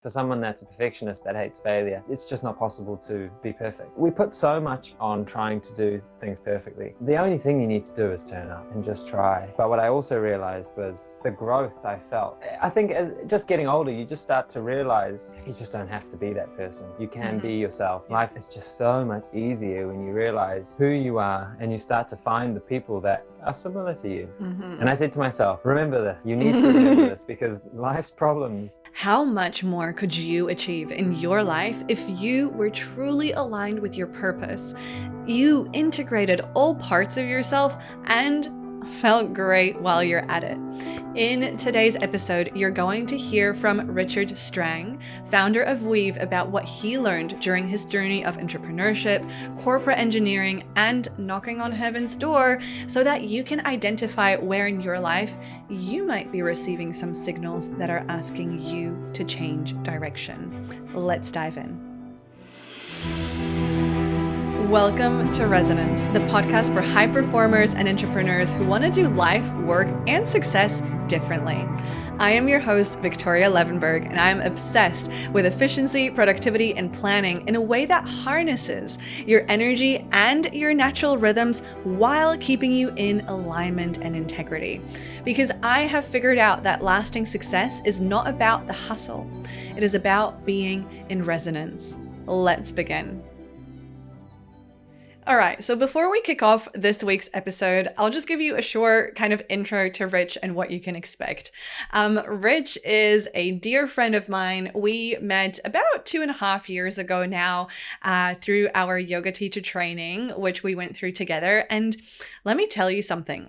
For someone that's a perfectionist that hates failure, it's just not possible to be perfect. We put so much on trying to do things perfectly. The only thing you need to do is turn up and just try. But what I also realized was the growth I felt. I think as just getting older, you just start to realize you just don't have to be that person. You can be yourself. Life is just so much easier when you realize who you are and you start to find the people that are similar to you. And I said to myself, remember this. You need to remember this, because life's problems. How much more could you achieve in your life if you were truly aligned with your purpose? You integrated all parts of yourself and felt great while you're at it. In today's episode, you're going to hear from Richard Strang, founder of Weeve, about what he learned during his journey of entrepreneurship, corporate engineering, and knocking on heaven's door, so that you can identify where in your life you might be receiving some signals that are asking you to change direction. Let's dive in. Welcome to Resonance, the podcast for high performers and entrepreneurs who want to do life, work, and success differently. I am your host, Viktoria Levenberg, and I am obsessed with efficiency, productivity, and planning in a way that harnesses your energy and your natural rhythms while keeping you in alignment and integrity. Because I have figured out that lasting success is not about the hustle. It is about being in resonance. Let's begin. All right, so before we kick off this week's episode, I'll just give you a short kind of intro to Rich and what you can expect. Rich is a dear friend of mine. We met about 2.5 years ago now through our yoga teacher training, which we went through together. And let me tell you something,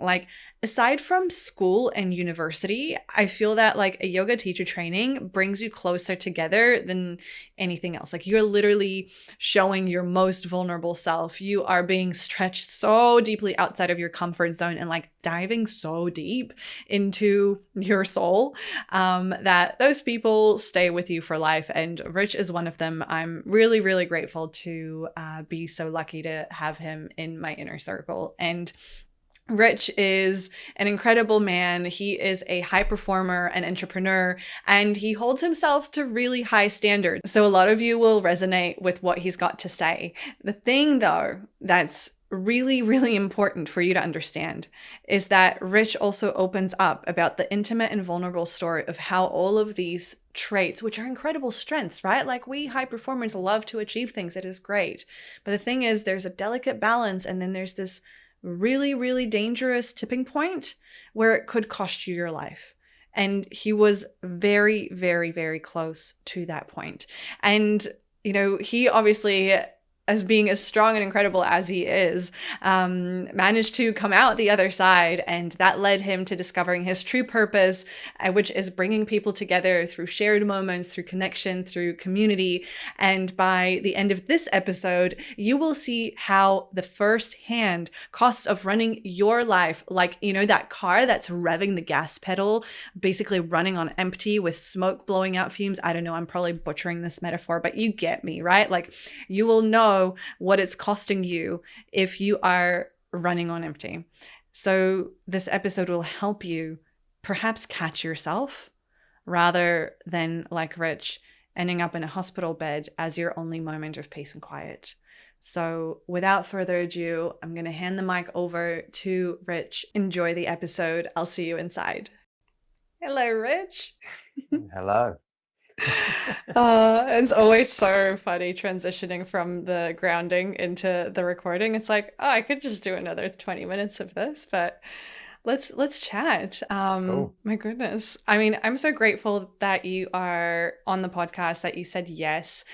aside from school and university, I feel that a yoga teacher training brings you closer together than anything else. You're literally showing your most vulnerable self. You are being stretched so deeply outside of your comfort zone and diving so deep into your soul that those people stay with you for life. And Rich is one of them. I'm really, really grateful to be so lucky to have him in my inner circle. And Rich is an incredible man. He is a high performer and entrepreneur, and he holds himself to really high standards. So a lot of you will resonate with what he's got to say. The thing, though, that's really, really important for you to understand is that Rich also opens up about the intimate and vulnerable story of how all of these traits, which are incredible strengths, right? We high performers love to achieve things. It is great. But the thing is, there's a delicate balance, and then there's this really, really dangerous tipping point where it could cost you your life. And he was very, very, very close to that point. And, he obviously, as being as strong and incredible as he is, managed to come out the other side. And that led him to discovering his true purpose, which is bringing people together through shared moments, through connection, through community. And by the end of this episode, you will see how the first-hand costs of running your life, that car that's revving the gas pedal, basically running on empty with smoke blowing out fumes. I don't know, I'm probably butchering this metaphor, but you get me, right? You will know what it's costing you if you are running on empty. So this episode will help you perhaps catch yourself rather than, like Rich, ending up in a hospital bed as your only moment of peace and quiet. So without further ado, I'm going to hand the mic over to Rich. Enjoy the episode. I'll see you inside. Hello, Rich. Hello. It's always so funny transitioning from the grounding into the recording. It's I could just do another 20 minutes of this, but let's chat. Cool. My goodness. I mean, I'm so grateful that you are on the podcast, that you said yes.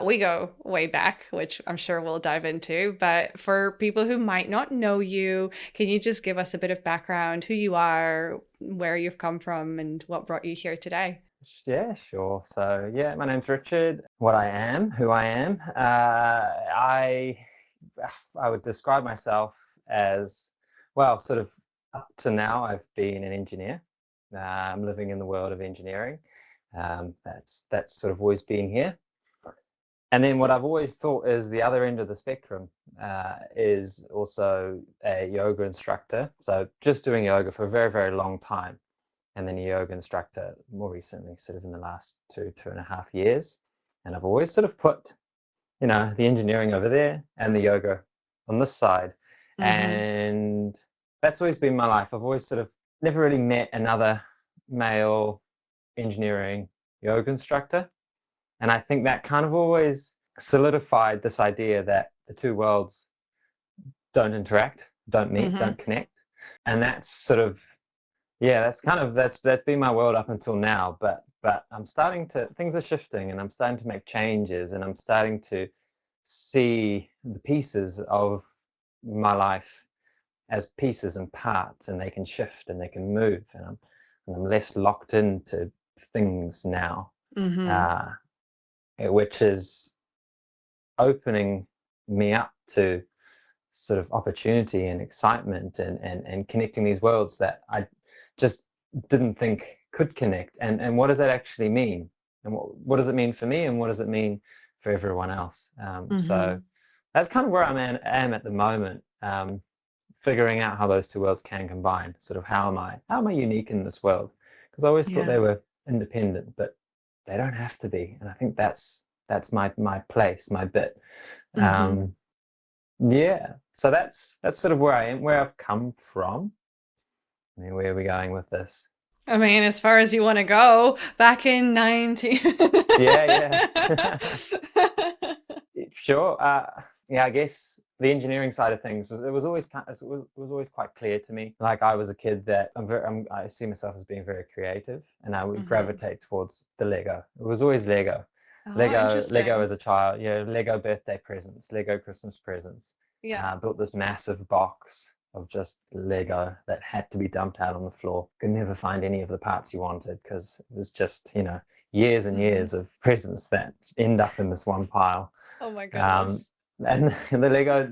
We go way back, which I'm sure we'll dive into, but for people who might not know you, can you just give us a bit of background, who you are, where you've come from, and what brought you here today? Yeah, sure. So, my name's Richard. What I am, who I am, I would describe myself as, sort of up to now, I've been an engineer. I'm living in the world of engineering. That's sort of always been here. And then what I've always thought is the other end of the spectrum is also a yoga instructor. So just doing yoga for a very, very long time. and then a yoga instructor more recently, sort of in the last 2.5 years. And I've always sort of put, the engineering over there and the yoga on this side. And that's always been my life. I've always sort of never really met another male engineering yoga instructor. And I think that kind of always solidified this idea that the two worlds don't interact, don't meet, don't connect. And that's sort of, that's been my world up until now. But I'm starting to, things are shifting, and I'm starting to make changes, and I'm starting to see the pieces of my life as pieces and parts, and they can shift and they can move, and I'm less locked into things now, which is opening me up to sort of opportunity and excitement and connecting these worlds that I just didn't think could connect. And what does that actually mean? And what does it mean for me? And what does it mean for everyone else? So that's kind of where I am at the moment, figuring out how those two worlds can combine. Sort of how am I unique in this world? Because I always thought they were independent, but they don't have to be. And I think that's my place, my bit. So that's sort of where I am, where I've come from. I mean, where are we going with this? I mean, as far as you want to go, back in 19. Yeah. Sure. I guess the engineering side of things was always quite clear to me. Like, I was a kid that I see myself as being very creative, and I would gravitate towards the Lego. It was always Lego. Lego as a child, Lego birthday presents, Lego Christmas presents. I built this massive box of just Lego that had to be dumped out on the floor. Could never find any of the parts you wanted, because it was just, years and years of presents that end up in this one pile. Oh my goodness. And the Lego,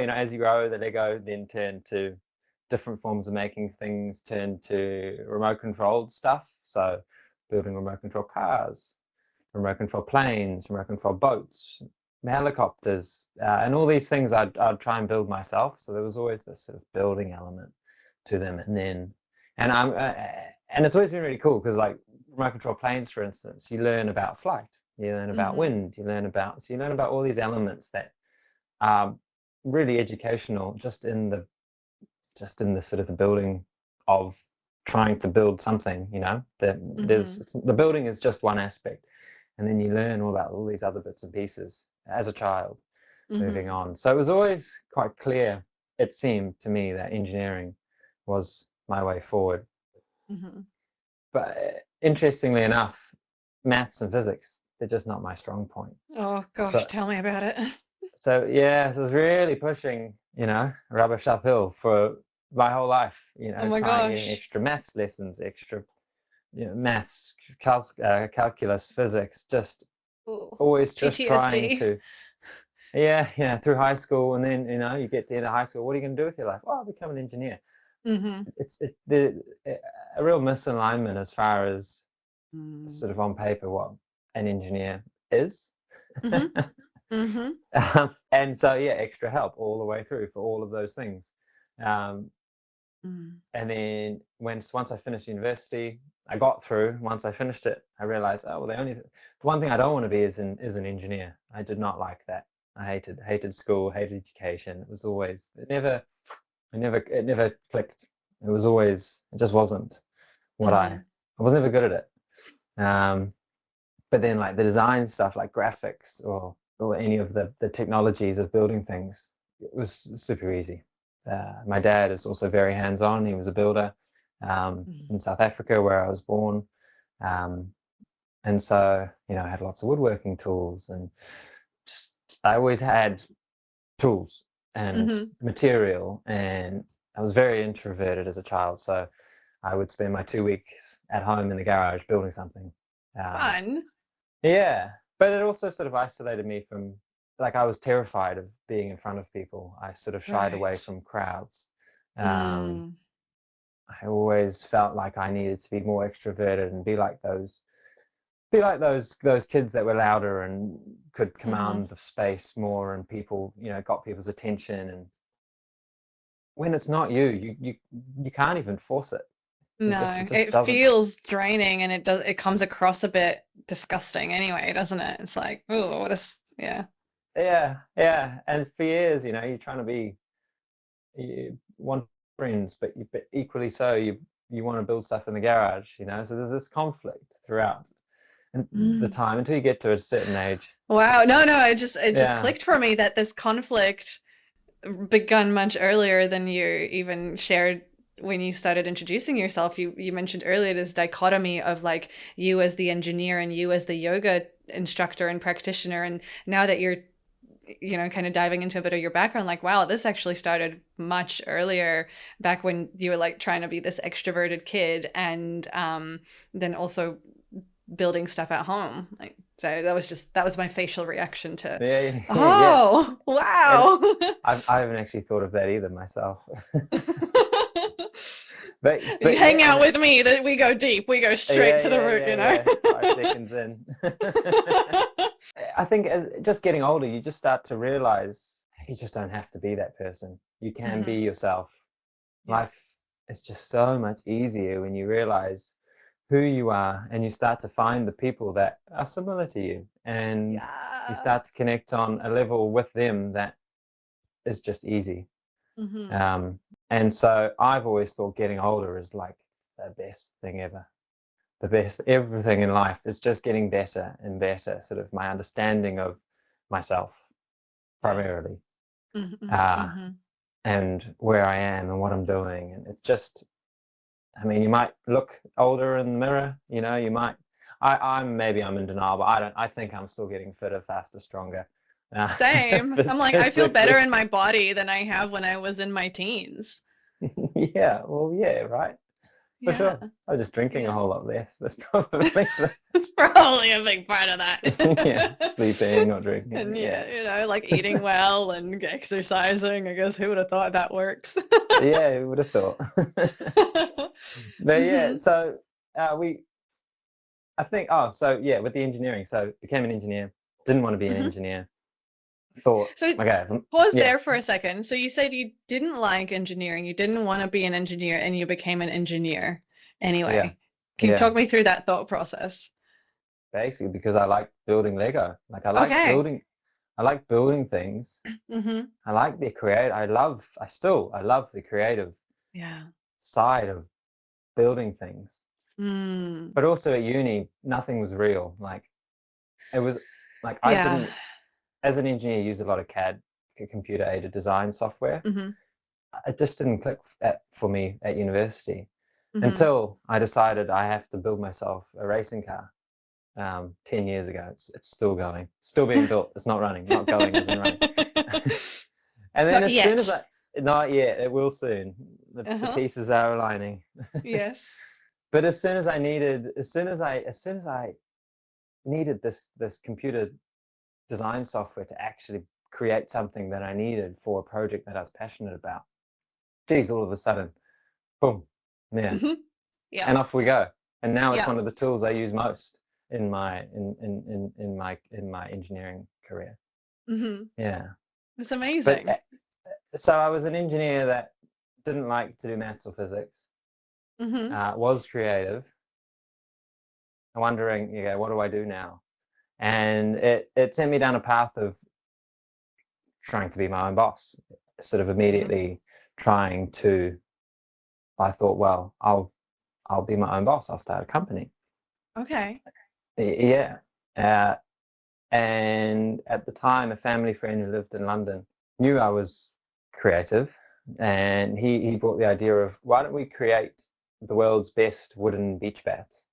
as you grow, the Lego then turned to different forms of making things, turned to remote controlled stuff. So building remote control cars, remote control planes, remote control boats, helicopters, and all these things I'd try and build myself. So there was always this sort of building element to them. And it's always been really cool, because like remote control planes, for instance, you learn about flight, you learn about wind, you learn about all these elements that are really educational just in the sort of the building of trying to build something. The building is just one aspect, and then you learn all about all these other bits and pieces as a child moving on. So it was always quite clear, it seemed to me, that engineering was my way forward. But interestingly enough, maths and physics, they're just not my strong point. Oh gosh, tell me about it. So I was really pushing, rubbish uphill for my whole life, getting extra maths lessons, extra maths, calculus, physics, just always just PTSD. trying to, through high school. And then, you get to the end of high school, what are you going to do with your life? Oh, I'll become an engineer. It's a real misalignment as far as sort of on paper what an engineer is. And so, extra help all the way through for all of those things. And then once I finished university, I got through. Once I finished it, I realized, the one thing I don't want to be is an engineer. I did not like that. I hated school, hated education. It was always, it never clicked. It just wasn't what I was never good at it. But then, like the design stuff, like graphics or any of the technologies of building things, it was super easy. My dad is also very hands-on. He was a builder in South Africa, where I was born. And so, I had lots of woodworking tools, and just I always had tools and material, and I was very introverted as a child. So I would spend my 2 weeks at home in the garage building something. Fun. Yeah, but it also sort of isolated me from, like, I was terrified of being in front of people. I sort of shied away from crowds. I always felt like I needed to be more extroverted and be like those kids that were louder and could command the space more, and people, got people's attention. And when it's not you can't even force it. No, just it doesn't. feels draining, and it comes across a bit disgusting anyway, doesn't it? It's like, oh, yeah. Yeah. And for years, you're trying to be, you want friends, but equally so, you want to build stuff in the garage, So there's this conflict throughout and the Mm. time until you get to a certain age. Wow. No, it just Yeah. clicked for me that this conflict begun much earlier than you even shared when you started introducing yourself. You mentioned earlier this dichotomy of like you as the engineer and you as the yoga instructor and practitioner, and now that you're kind of diving into a bit of your background, like, wow, this actually started much earlier, back when you were like trying to be this extroverted kid, and then also building stuff at home. Like, so that was my facial reaction to, Yeah. oh, wow. I haven't actually thought of that either myself. but You hang yeah, out with me, that we go deep, we go straight to the root, yeah. 5 seconds in. I think as just getting older, you just start to realize you just don't have to be that person. You can be yourself. Yeah. Life is just so much easier when you realize who you are, and you start to find the people that are similar to you, and you start to connect on a level with them that is just easy. And so I've always thought getting older is like the best thing ever. The best, everything in life is just getting better and better, sort of my understanding of myself primarily, and where I am and what I'm doing. And it's just, you might look older in the mirror, you might, maybe I'm in denial, but I think I'm still getting fitter, faster, stronger. Same. I'm like, I feel better in my body than I have when I was in my teens. Yeah, well, yeah, right. For sure. I'm just drinking a whole lot less. That's probably it's probably a big part of that. Yeah, sleeping, not drinking. And like eating well and exercising. I guess who would have thought that works? Yeah, who would have thought? But yeah, so I think, with the engineering, so became an engineer, didn't want to be an engineer. Thought, so okay, pause there for a second. So you said you didn't like engineering, you didn't want to be an engineer, and you became an engineer anyway. Can you talk me through that thought process? Basically because I like building Lego. Like I like building things. I like I love the creative side of building things. But also at uni, nothing was real. Like it was like I didn't, as an engineer, use a lot of CAD, computer aided design software. It just didn't click for me at university until I decided I have to build myself a racing car. 10 years ago. It's still going, still being built. It's not running, not going, isn't running. And then soon as not yet, it will soon. The pieces are aligning. Yes. But as soon as I needed this computer design software to actually create something that I needed for a project that I was passionate about, geez, all of a sudden, boom, and off we go. And now it's one of the tools I use most in my engineering career. Yeah, it's amazing. So I was an engineer that didn't like to do maths or physics. Was creative, wondering, what do I do now? And it sent me down a path of trying to be my own boss. Sort of immediately trying to. I thought, well, I'll be my own boss. I'll start a company. Okay. Yeah. And at the time, a family friend who lived in London knew I was creative, and he brought the idea of, why don't we create the world's best wooden beach bats?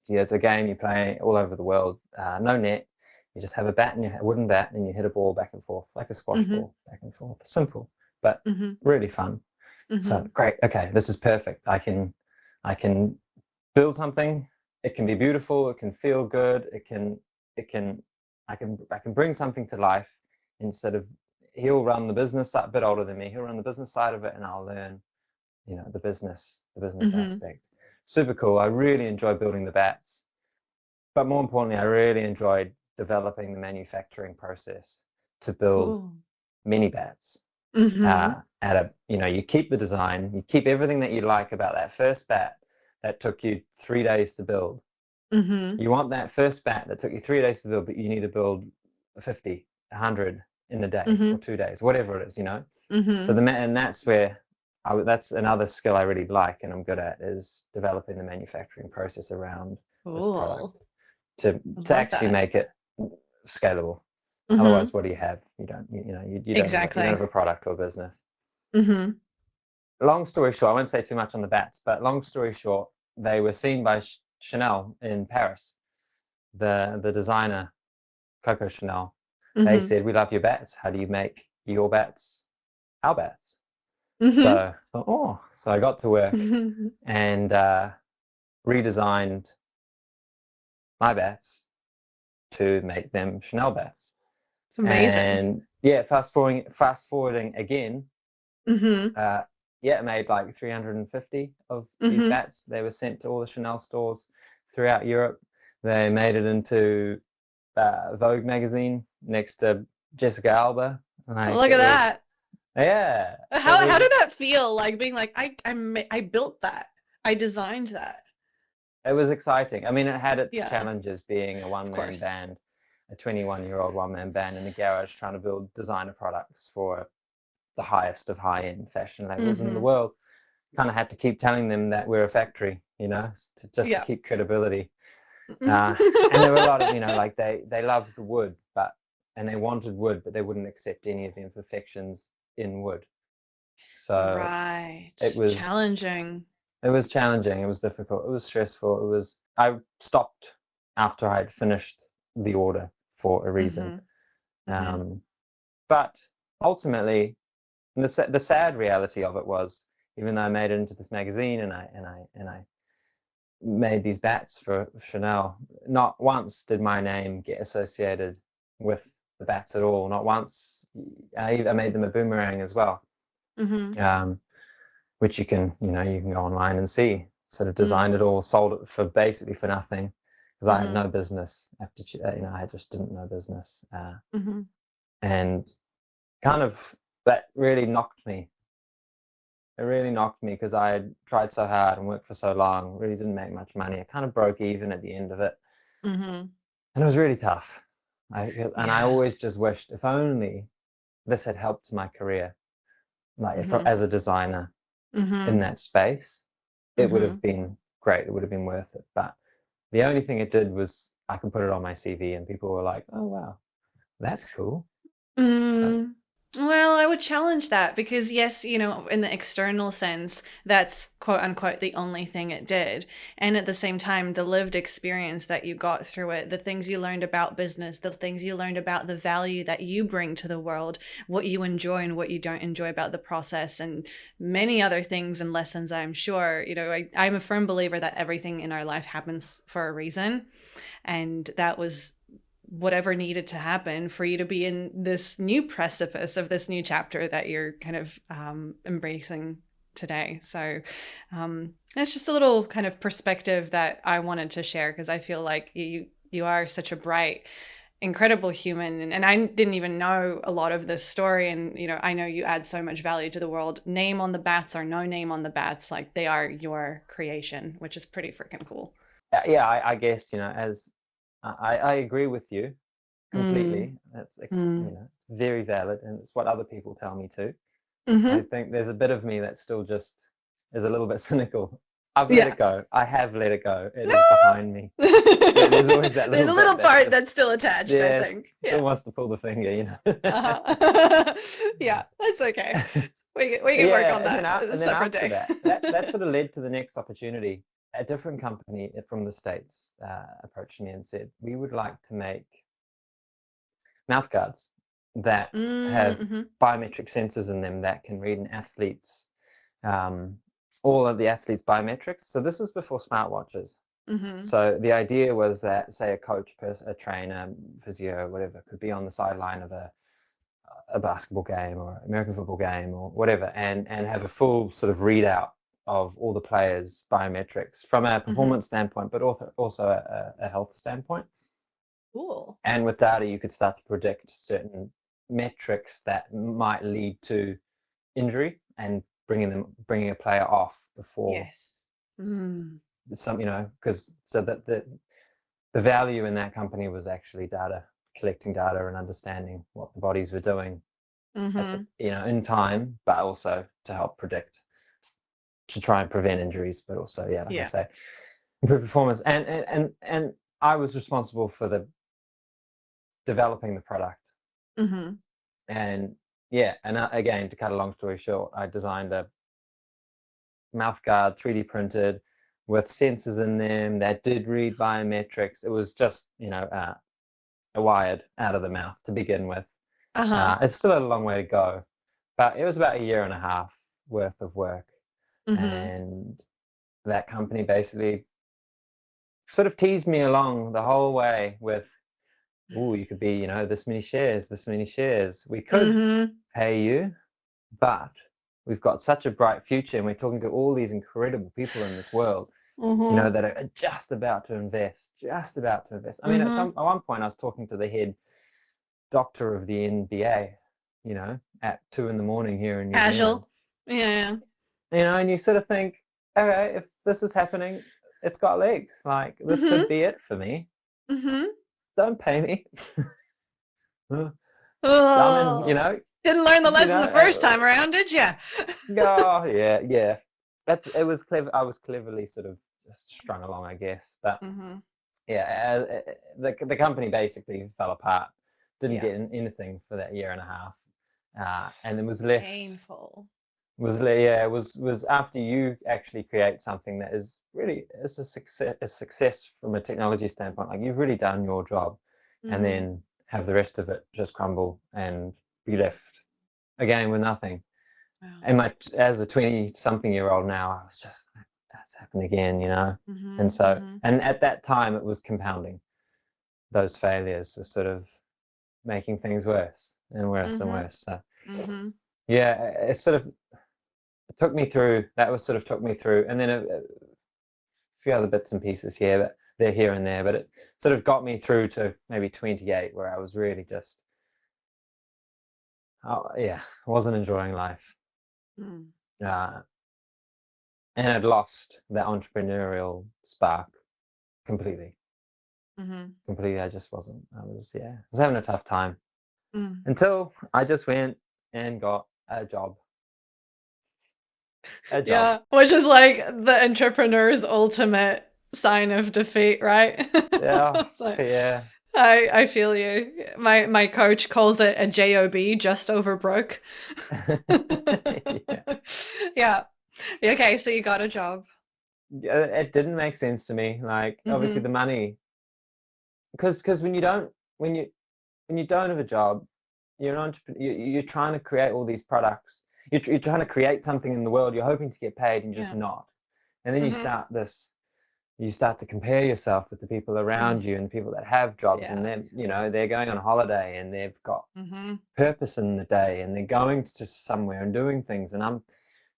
It's a game you play all over the world. No net. You just have a wooden bat, and you hit a ball back and forth like a squash ball, back and forth. Simple, but really fun. So great. Okay, this is perfect. I can build something. It can be beautiful. It can feel good. I can bring something to life. Instead of, he'll run the business side, a bit older than me. He'll run the business side of it, and I'll learn, the business aspect. Super cool. I really enjoyed building the bats, but more importantly, I really enjoyed developing the manufacturing process to build mini bats. at a, you keep the design, you keep everything that you like about that first bat that took you 3 days to build. You want that first bat that took you 3 days to build, but you need to build 50, 100 in a day or 2 days, whatever it is, So and that's where that's another skill I really like and I'm good at, is developing the manufacturing process around this product to actually make it scalable. Otherwise, what do you have? You don't, you don't have a product or business. Long story short, I won't say too much on the bats, but long story short, they were seen by Chanel in Paris, the designer Coco Chanel. They said, "We love your bats. How do you make your bats our bats?" So I got to work and redesigned my bats to make them Chanel bats. It's amazing. And yeah, fast forwarding again, made like 350 of these bats. They were sent to all the Chanel stores throughout Europe. They made it into Vogue magazine next to Jessica Alba. Look at that. Yeah. How did that feel, like being like, I built that, I designed that? It was exciting. I mean, it had its challenges, being a one-man band, a 21-year-old one-man band in a garage trying to build designer products for the highest of high-end fashion labels in the world. Kind of had to keep telling them that we're a factory, to keep credibility. And there were a lot of, like they loved the wood, and they wanted wood, but they wouldn't accept any of the imperfections in wood. So it was challenging. It was challenging. It was difficult. It was stressful. I stopped after I'd finished the order for a reason. But ultimately, the sad reality of it was, even though I made it into this magazine and I made these bats for Chanel, not once did my name get associated with the bats at all. Not once. I made them a boomerang as well, which you can go online and see. Sort of designed it all, sold it for basically for nothing, because I had no business aptitude. I just didn't know business, and kind of that really knocked me. It really knocked me because I had tried so hard and worked for so long, really didn't make much money. I kind of broke even at the end of it, and it was really tough. I always just wished, if only this had helped my career, like as a designer in that space, it would have been great. It would have been worth it. But the only thing it did was I could put it on my CV and people were like, "Oh, wow, that's cool." So, well, I would challenge that, because yes, in the external sense, that's quote unquote the only thing it did. And at the same time, the lived experience that you got through it, the things you learned about business, the things you learned about the value that you bring to the world, what you enjoy and what you don't enjoy about the process, and many other things and lessons, I'm sure. I'm a firm believer that everything in our life happens for a reason. And that was whatever needed to happen for you to be in this new precipice of this new chapter that you're kind of embracing today. So that's just a little kind of perspective that I wanted to share, because I feel like you are such a bright, incredible human, and I didn't even know a lot of this story. And I know you add so much value to the world. Name on the bats or no name on the bats, like they are your creation, which is pretty freaking cool. Yeah, I guess as I agree with you completely. That's very valid, and it's what other people tell me too. I think there's a bit of me that still just is a little bit cynical. I've let it go. I have let it go. It is behind me. There's always that there's a little part that's still attached. I think. Still wants to pull the finger, Yeah, that's okay. We can work on that. And then after that sort of led to the next opportunity. A different company from the States approached me and said, "We would like to make mouth guards that have biometric sensors in them that can read an athlete's, all of the athlete's biometrics." So this was before smartwatches. So the idea was that, say, a coach, a trainer, physio, whatever, could be on the sideline of a basketball game or American football game or whatever, and have a full sort of readout of all the players' biometrics from a performance standpoint, but also a health standpoint. Cool. And with data, you could start to predict certain metrics that might lead to injury and bringing a player off before Yes. Mm. some, because so that the value in that company was actually collecting data and understanding what the bodies were doing in time, but also to help predict, to try and prevent injuries, but also, like I say, improve performance. And I was responsible for the developing the product. And again, to cut a long story short, I designed a mouth guard, 3D printed, with sensors in them that did read biometrics. It was just, wired out of the mouth to begin with. It's still a long way to go, but it was about 1.5 years worth of work. And that company basically sort of teased me along the whole way with, you could be, this many shares. We could pay you, but we've got such a bright future, and we're talking to all these incredible people in this world, that are just about to invest. I mean, at one point I was talking to the head doctor of the NBA, at 2 a.m. here in New Zealand. Yeah. And you sort of think, okay, if this is happening, it's got legs. Like, this could be it for me. Don't pay me. Didn't learn the lesson the first time around, did you? Oh, yeah. It was clever. I was cleverly sort of strung along, I guess. But the company basically fell apart. Didn't get anything for that 1.5 years, and it was left painful. Was after you actually create something that is really a success from a technology standpoint. Like, you've really done your job, and then have the rest of it just crumble and be left again with nothing. Wow. And as a 20-something-year-old now, I was just like, that's happened again, And so, and at that time, it was compounding. Those failures were sort of making things worse and worse and worse. So, it sort of took me through. And then a few other bits and pieces here, but they're here and there. But it sort of got me through to maybe 28, where I was really just, wasn't enjoying life. And I'd lost that entrepreneurial spark completely. Completely. I was having a tough time until I just went and got a job. Yeah, which is like the entrepreneur's ultimate sign of defeat, right? Yeah. I feel you. My coach calls it a job, just over broke. Yeah. Okay, so you got a job. It didn't make sense to me. Like, obviously the money, because when you don't have a job, you're an entrepreneur. You're trying to create all these products. You're trying to create something in the world. You're hoping to get paid, and you're just not. And then you start to compare yourself with the people around you and the people that have jobs, and then they're going on holiday and they've got purpose in the day, and they're going to somewhere and doing things, and I'm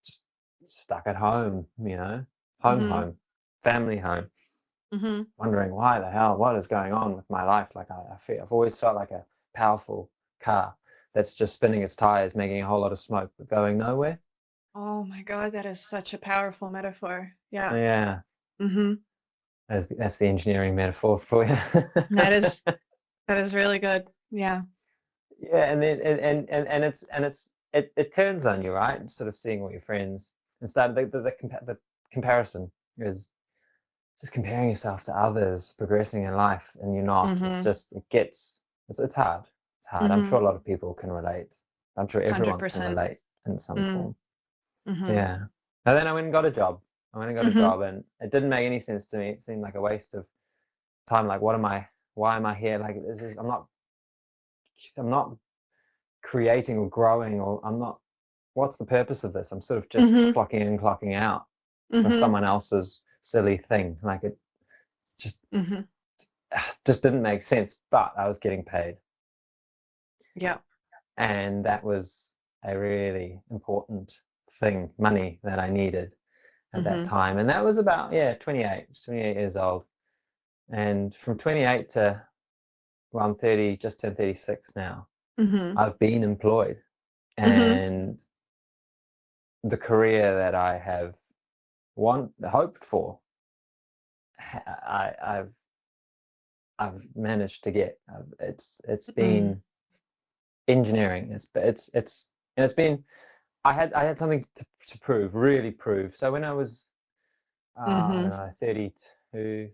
just stuck at home, home, family home, wondering why the hell, what is going on with my life? Like, I've always felt like a powerful car that's just spinning its tires, making a whole lot of smoke, but going nowhere. Oh my God, that is such a powerful metaphor. Yeah. That's the engineering metaphor for you. That is really good. Yeah. And then it turns on you, right? And sort of seeing all your friends and start the comparison is just comparing yourself to others progressing in life, and you're not. It's hard. It's hard. I'm sure a lot of people can relate. I'm sure everyone 100%. Can relate in some form. Yeah. And then I went and got a job. And it didn't make any sense to me. It seemed like a waste of time. Like, why am I here? Like, I'm not creating or growing, or what's the purpose of this? I'm sort of just clocking in, clocking out from someone else's silly thing. Like, it just didn't make sense, but I was getting paid. Yeah. And that was a really important thing, money that I needed at that time. And that was about 28 years old. And from 28 to, well, I'm 30, just turned 36 now. I've been employed, and the career that I have hoped for, I've managed to get. It's been engineering. It's been. I had something to prove, really prove. So when I was I don't know, 32,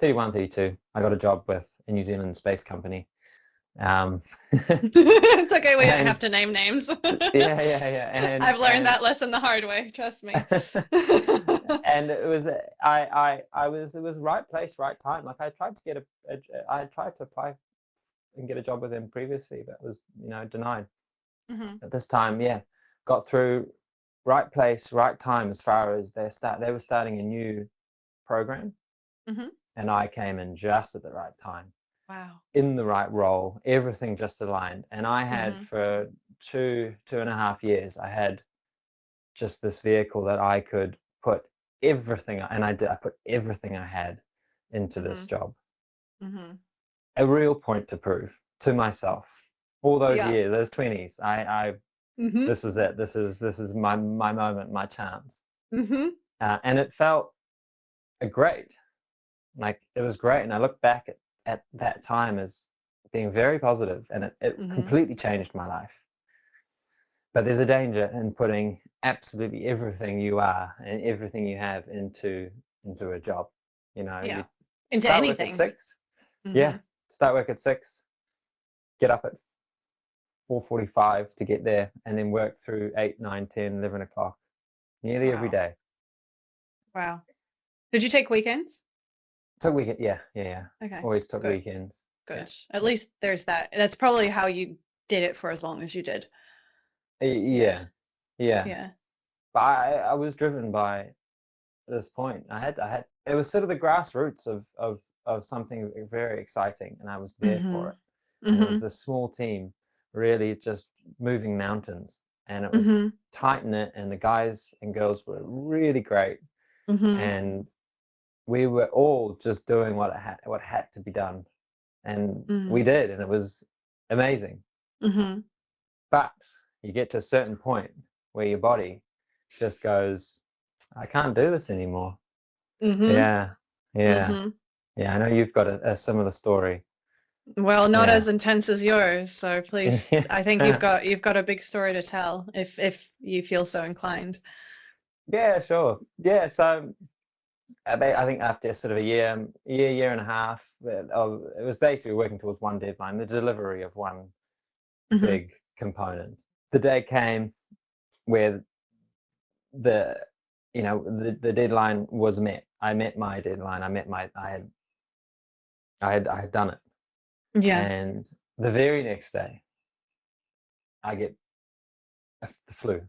31, 32, I got a job with a New Zealand space company. It's okay, we don't have to name names. yeah. And I've learned that lesson the hard way, trust me. And it was it was right place, right time. Like I tried to get I tried to apply and get a job with them previously, but was denied. At this time, got through, right place, right time, as far as they were starting a new program, and I came in just at the right time. Wow. In the right role, everything just aligned. And I had for 2.5 years, I had just this vehicle that I could put everything, and I put everything I had into this job. A real point to prove to myself. All those years, those 20s, this is it. This is my moment, my chance. And it felt great. Like it was great. And I look back at that time as being very positive, and it completely changed my life. But there's a danger in putting absolutely everything you are and everything you have into a job. Into start anything. Work at 6. Start work at 6, get up at 4:45 to get there, and then work through 8, 9, 10, 11 o'clock, nearly every day. Wow. Did you take weekends? Took weekend, yeah. Okay. Always took Good. weekends. Good. At least there's that. That's probably how you did it for as long as you did. Yeah. But I was driven by this point. I had. It was sort of the grassroots of something very exciting, and I was there for it. And it was this small team, really just moving mountains, and it was tight knit, and the guys and girls were really great, and we were all just doing what had to be done, and we did, and it was amazing. But you get to a certain point where your body just goes, I can't do this anymore. Yeah. I know you've got a similar story. Well, not as intense as yours, so please, I think you've got a big story to tell if you feel so inclined. Yeah, sure. Yeah, so I think after sort of a year and a half, it was basically working towards one deadline, the delivery of one big component. The day came where the deadline was met. I met my deadline. I had done it. Yeah. And the very next day, I get the flu.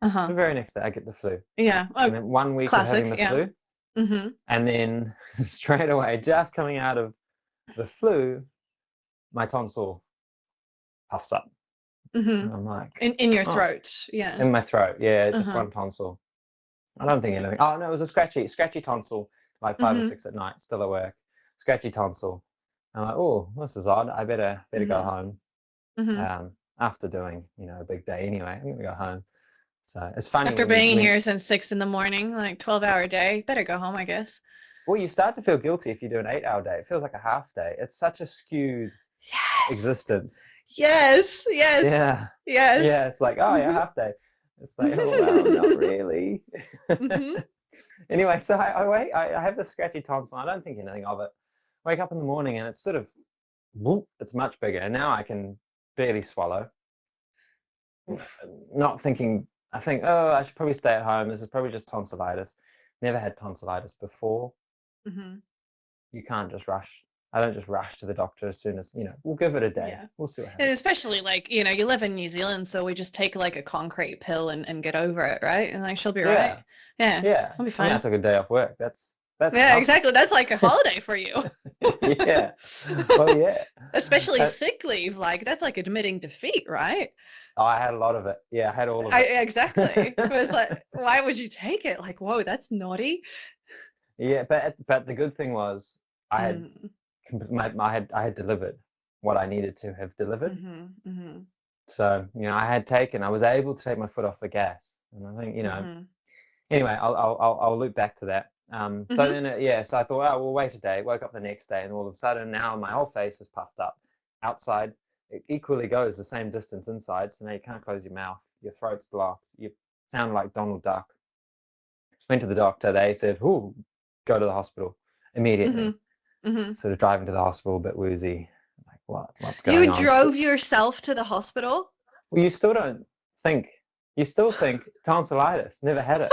The very next day, I get the flu. Yeah. Oh, and then 1 week classic, of having the flu. And then straight away, just coming out of the flu, my tonsil puffs up. And I'm like, in your throat. Yeah. In my throat. Yeah, just one tonsil. I don't think anything. Oh no, it was a scratchy tonsil, like 5 or 6 at night, still at work. Scratchy tonsil. I'm like, oh, this is odd. I better go home. After doing, a big day anyway, I'm gonna go home. So it's funny. After being here since 6 a.m, like 12-hour day, better go home, I guess. Well, you start to feel guilty if you do an 8-hour day. It feels like a half day. It's such a skewed existence. Yes. Yeah. It's like, oh yeah, half day. It's like, oh well, not really. Anyway, so I have this scratchy tonsil. I don't think anything of it. Wake up in the morning and it's sort of, whoop, it's much bigger. And now I can barely swallow. Not thinking, I think, oh, I should probably stay at home. This is probably just tonsillitis. Never had tonsillitis before. You can't just rush. I don't just rush to the doctor as soon as, we'll give it a day. Yeah. We'll see what happens. And especially like, you live in New Zealand, so we just take like a concrete pill and get over it, right? And like, she'll be right. Yeah. I'll be fine. I took a day off work. That's exactly. That's like a holiday for you. Yeah. Oh yeah. Especially sick leave. Like that's like admitting defeat, right? Oh, I had a lot of it. Yeah, I had all of it. Exactly. It was like, why would you take it? Like, whoa, that's naughty. Yeah, but the good thing was I had I had delivered. what I needed to have delivered. Mm-hmm. Mm-hmm. So, I was able to take my foot off the gas. And I think, Mm-hmm. anyway, I'll loop back to that. So then, so I thought, oh, we'll wait a day. Woke up the next day, and all of a sudden, now my whole face is puffed up. Outside, it equally goes the same distance inside. So now you can't close your mouth. Your throat's blocked. You sound like Donald Duck. Went to the doctor. They said, "Ooh, go to the hospital immediately." Mm-hmm. Sort of driving to the hospital, a bit woozy. Like, what's going on? You drove yourself to the hospital? Well, you still think tonsillitis. Never had it.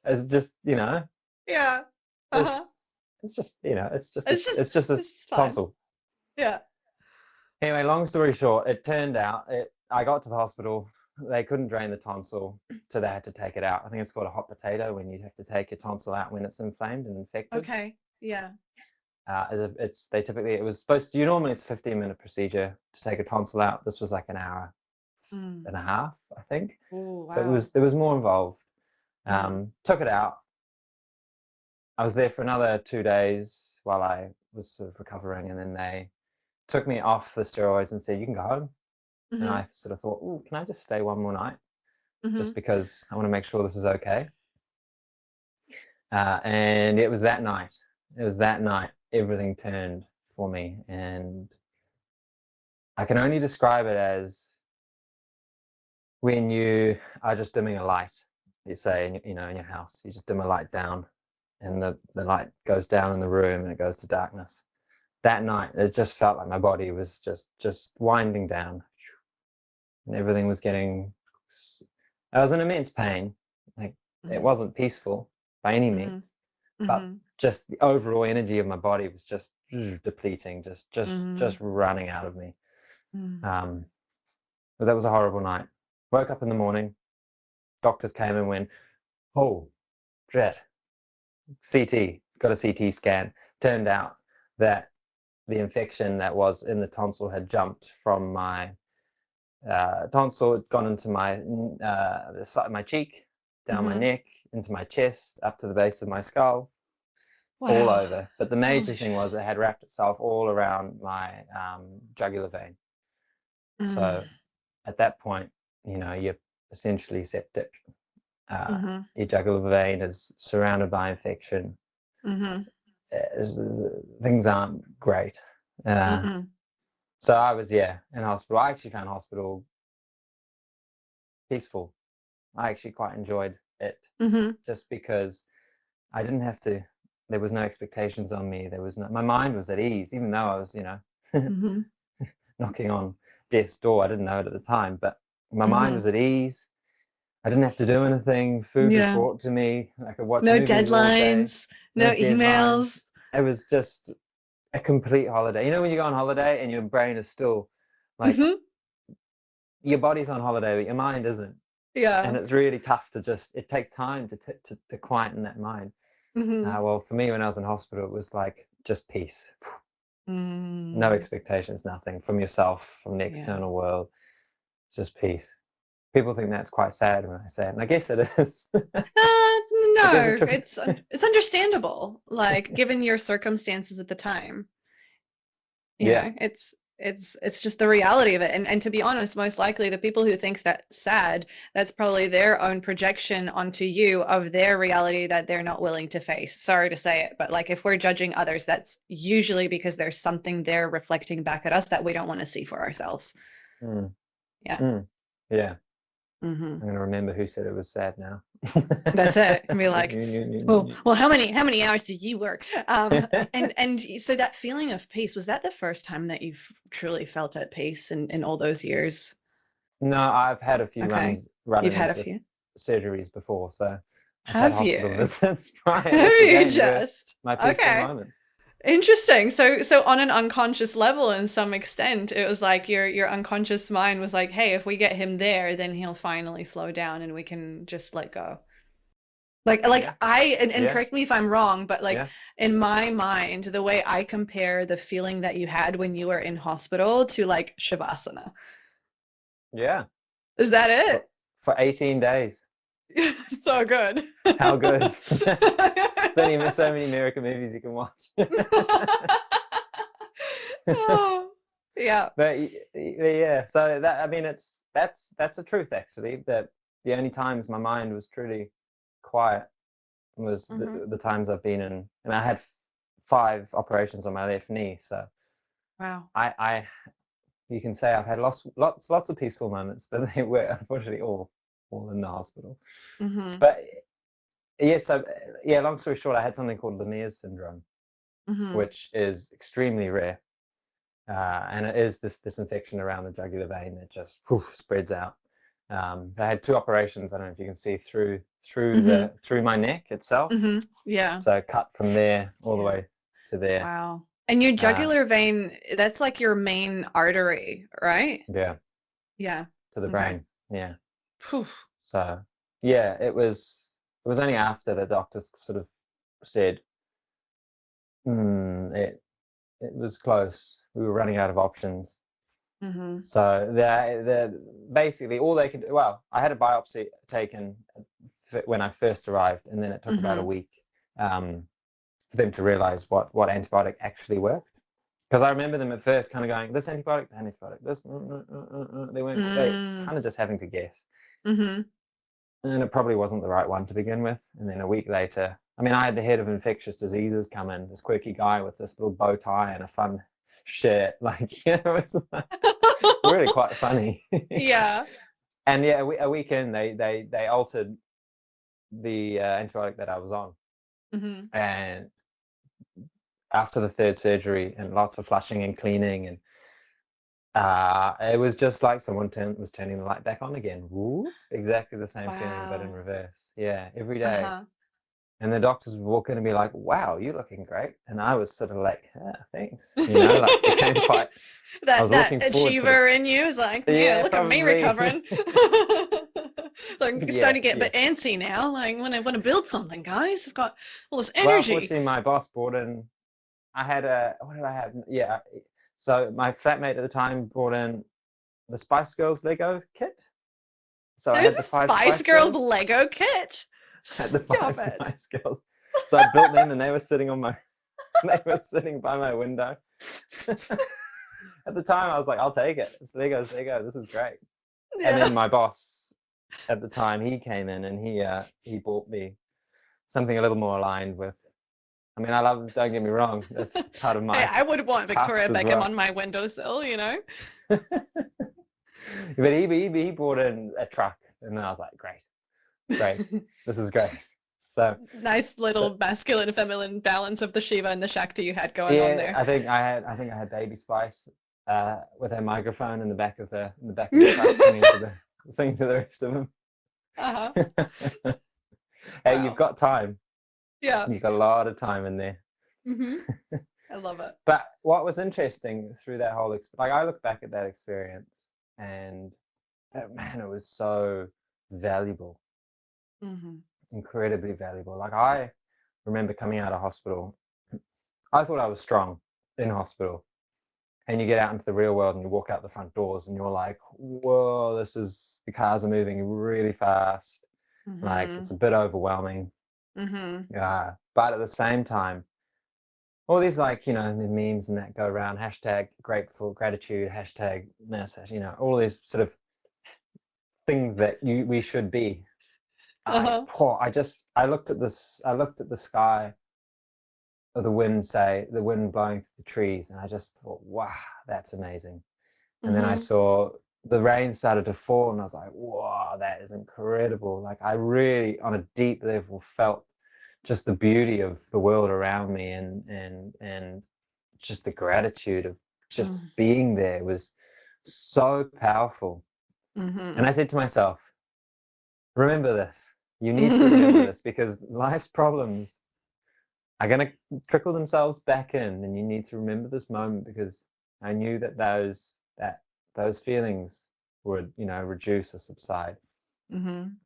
It's just, Yeah. Uh-huh. it's just a tonsil. Yeah. Anyway, long story short, it turned out I got to the hospital. They couldn't drain the tonsil, so they had to take it out. I think it's called a hot potato, when you have to take your tonsil out when it's inflamed and infected. Okay. Yeah. It was supposed to, normally it's a 15-minute procedure to take a tonsil out. This was like an hour and a half, I think. Ooh, wow. So there was more involved. Took it out. I was there for another 2 days while I was sort of recovering, and then they took me off the steroids and said, you can go home. And I sort of thought, oh, can I just stay one more night? Just because I want to make sure this is okay. And it was that night. Everything turned for me. And I can only describe it as when you are just dimming a light, you say, in your house, you just dim a light down, and the light goes down in the room and it goes to darkness. That night, it just felt like my body was just winding down, and everything was getting. I was in immense pain. Like, it wasn't peaceful by any means, but just the overall energy of my body was just depleting, just running out of me. But that was a horrible night. Woke up in the morning. Doctors came and went, oh, shit. CT, got a CT scan. Turned out that the infection that was in the tonsil had jumped from my tonsil, had gone into the side of my cheek, down my neck, into my chest, up to the base of my skull, all over. But the major thing was it had wrapped itself all around my jugular vein. So at that point, you're essentially septic. Your jugular vein is surrounded by infection. Things aren't great. So I was, in hospital. I actually found hospital peaceful. I actually quite enjoyed it, just because I didn't have to, there was no expectations on me. My mind was at ease, even though I was, knocking on death's door. I didn't know it at the time, but my mind was at ease. I didn't have to do anything. Food was brought to me. I could watch movies deadlines, no emails. It was just a complete holiday. When you go on holiday and your brain is still like, your body's on holiday, but your mind isn't. Yeah. And it's really tough it takes time to quieten that mind. Well, for me, when I was in hospital, it was like just peace. No expectations, nothing from yourself, from the external world. It's just peace. People think that's quite sad when I say it, and I guess it is. No, it's understandable. Like, given your circumstances at the time, it's just the reality of it. And to be honest, most likely the people who thinks that's sad, that's probably their own projection onto you of their reality that they're not willing to face. Sorry to say it, but like, if we're judging others, that's usually because there's something they're reflecting back at us that we don't want to see for ourselves. Yeah. I'm going to remember who said it was sad now. That's it. And be like, well, how many hours did you work? And so that feeling of peace, was that the first time that you've truly felt at peace in all those years? No, I've had a few You've had a few surgeries before, so I've have had you? Hospital visits prior. Have you just? My peaceful moments. Interesting. So on an unconscious level, in some extent, it was like your unconscious mind was like, hey, if we get him there, then he'll finally slow down and we can just let go. Like correct me if I'm wrong, but in my mind, the way I compare the feeling that you had when you were in hospital to like Shavasana. Yeah. Is that it? For 18 days. So good. How good. There's only so many American movies you can watch. Oh, yeah. But yeah, so that, I mean, that's the truth actually. That the only times my mind was truly quiet was the times I've been in, and I had 5 operations on my left knee. So Wow. I you can say I've had lots of peaceful moments, but they were unfortunately all in the hospital. But yeah, so yeah, long story short, I had something called Lemierre's syndrome, which is extremely rare. And it is this infection around the jugular vein that just spreads out. I had 2 operations. I don't know if you can see through my neck itself. Yeah. So cut from there all the way to there. Wow. And your jugular vein, that's like your main artery, right? Yeah. Yeah. To the brain. Yeah. Phew. So yeah, it was only after the doctors sort of said, it was close. We were running out of options. So the basically all they could, well, I had a biopsy taken when I first arrived, and then it took about a week for them to realize what antibiotic actually worked. Because I remember them at first kind of going, this antibiotic, that antibiotic, this. They kind of just having to guess. And it probably wasn't the right one to begin with. And then a week later, I mean, I had the head of infectious diseases come in, this quirky guy with this little bow tie and a fun shirt. Like, you know, it's like really quite funny. Yeah. And yeah, a week in, they altered the antibiotic that I was on. And after the 3rd surgery and lots of flushing and cleaning, and it was just like someone was turning the light back on again. Woo! Exactly the same feeling, but in reverse. Yeah, every day. And the doctors would walk in and be like, wow, you're looking great. And I was sort of like, thanks. You know, like became quite that achiever in you is like, yeah, look probably. At me recovering. Like, I'm starting to get a bit antsy now. Like, when I want to build something, guys, I've got all this energy. Well, unfortunately, my boss brought in, what did I have? Yeah. So my flatmate at the time brought in the Spice Girls Lego kit. So there's a Spice Girls Lego kit. At the 5 Spice Girls. So I built them, and they were sitting by my window. At the time, I was like, I'll take it. It's Lego. This is great. Yeah. And then my boss at the time, he came in and he bought me something a little more aligned with. I mean, I love. Don't get me wrong. That's part of my. Hey, I would want Viktoria Beckham on my windowsill, you know. But he brought in a truck, and then I was like, great. This is great. So nice little masculine and feminine balance of the Shiva and the Shakti you had going on there. I think I had Baby Spice with her microphone in the back of the truck singing to the rest of them. Hey, wow. You've got time. Yeah, you've got a lot of time in there. I love it. But what was interesting through that whole I look back at that experience, and man, it was so valuable. Incredibly valuable. Like, I remember coming out of hospital, I thought I was strong in hospital, and you get out into the real world and you walk out the front doors and you're like, whoa, the cars are moving really fast. Like, it's a bit overwhelming. But at the same time, all these, like, you know, the memes and that go around, hashtag gratitude, hashtag this, you know, all these sort of things that we should be. I looked at the sky, or the wind blowing through the trees, and I just thought, wow, that's amazing. And then I saw the rain started to fall, and I was like, wow, that is incredible. Like, I really, on a deep level, felt just the beauty of the world around me, and just the gratitude of just being there was so powerful. And I said to myself, remember this. You need to remember this, because life's problems are going to trickle themselves back in, and you need to remember this moment, because I knew that those feelings would, you know, reduce or subside. And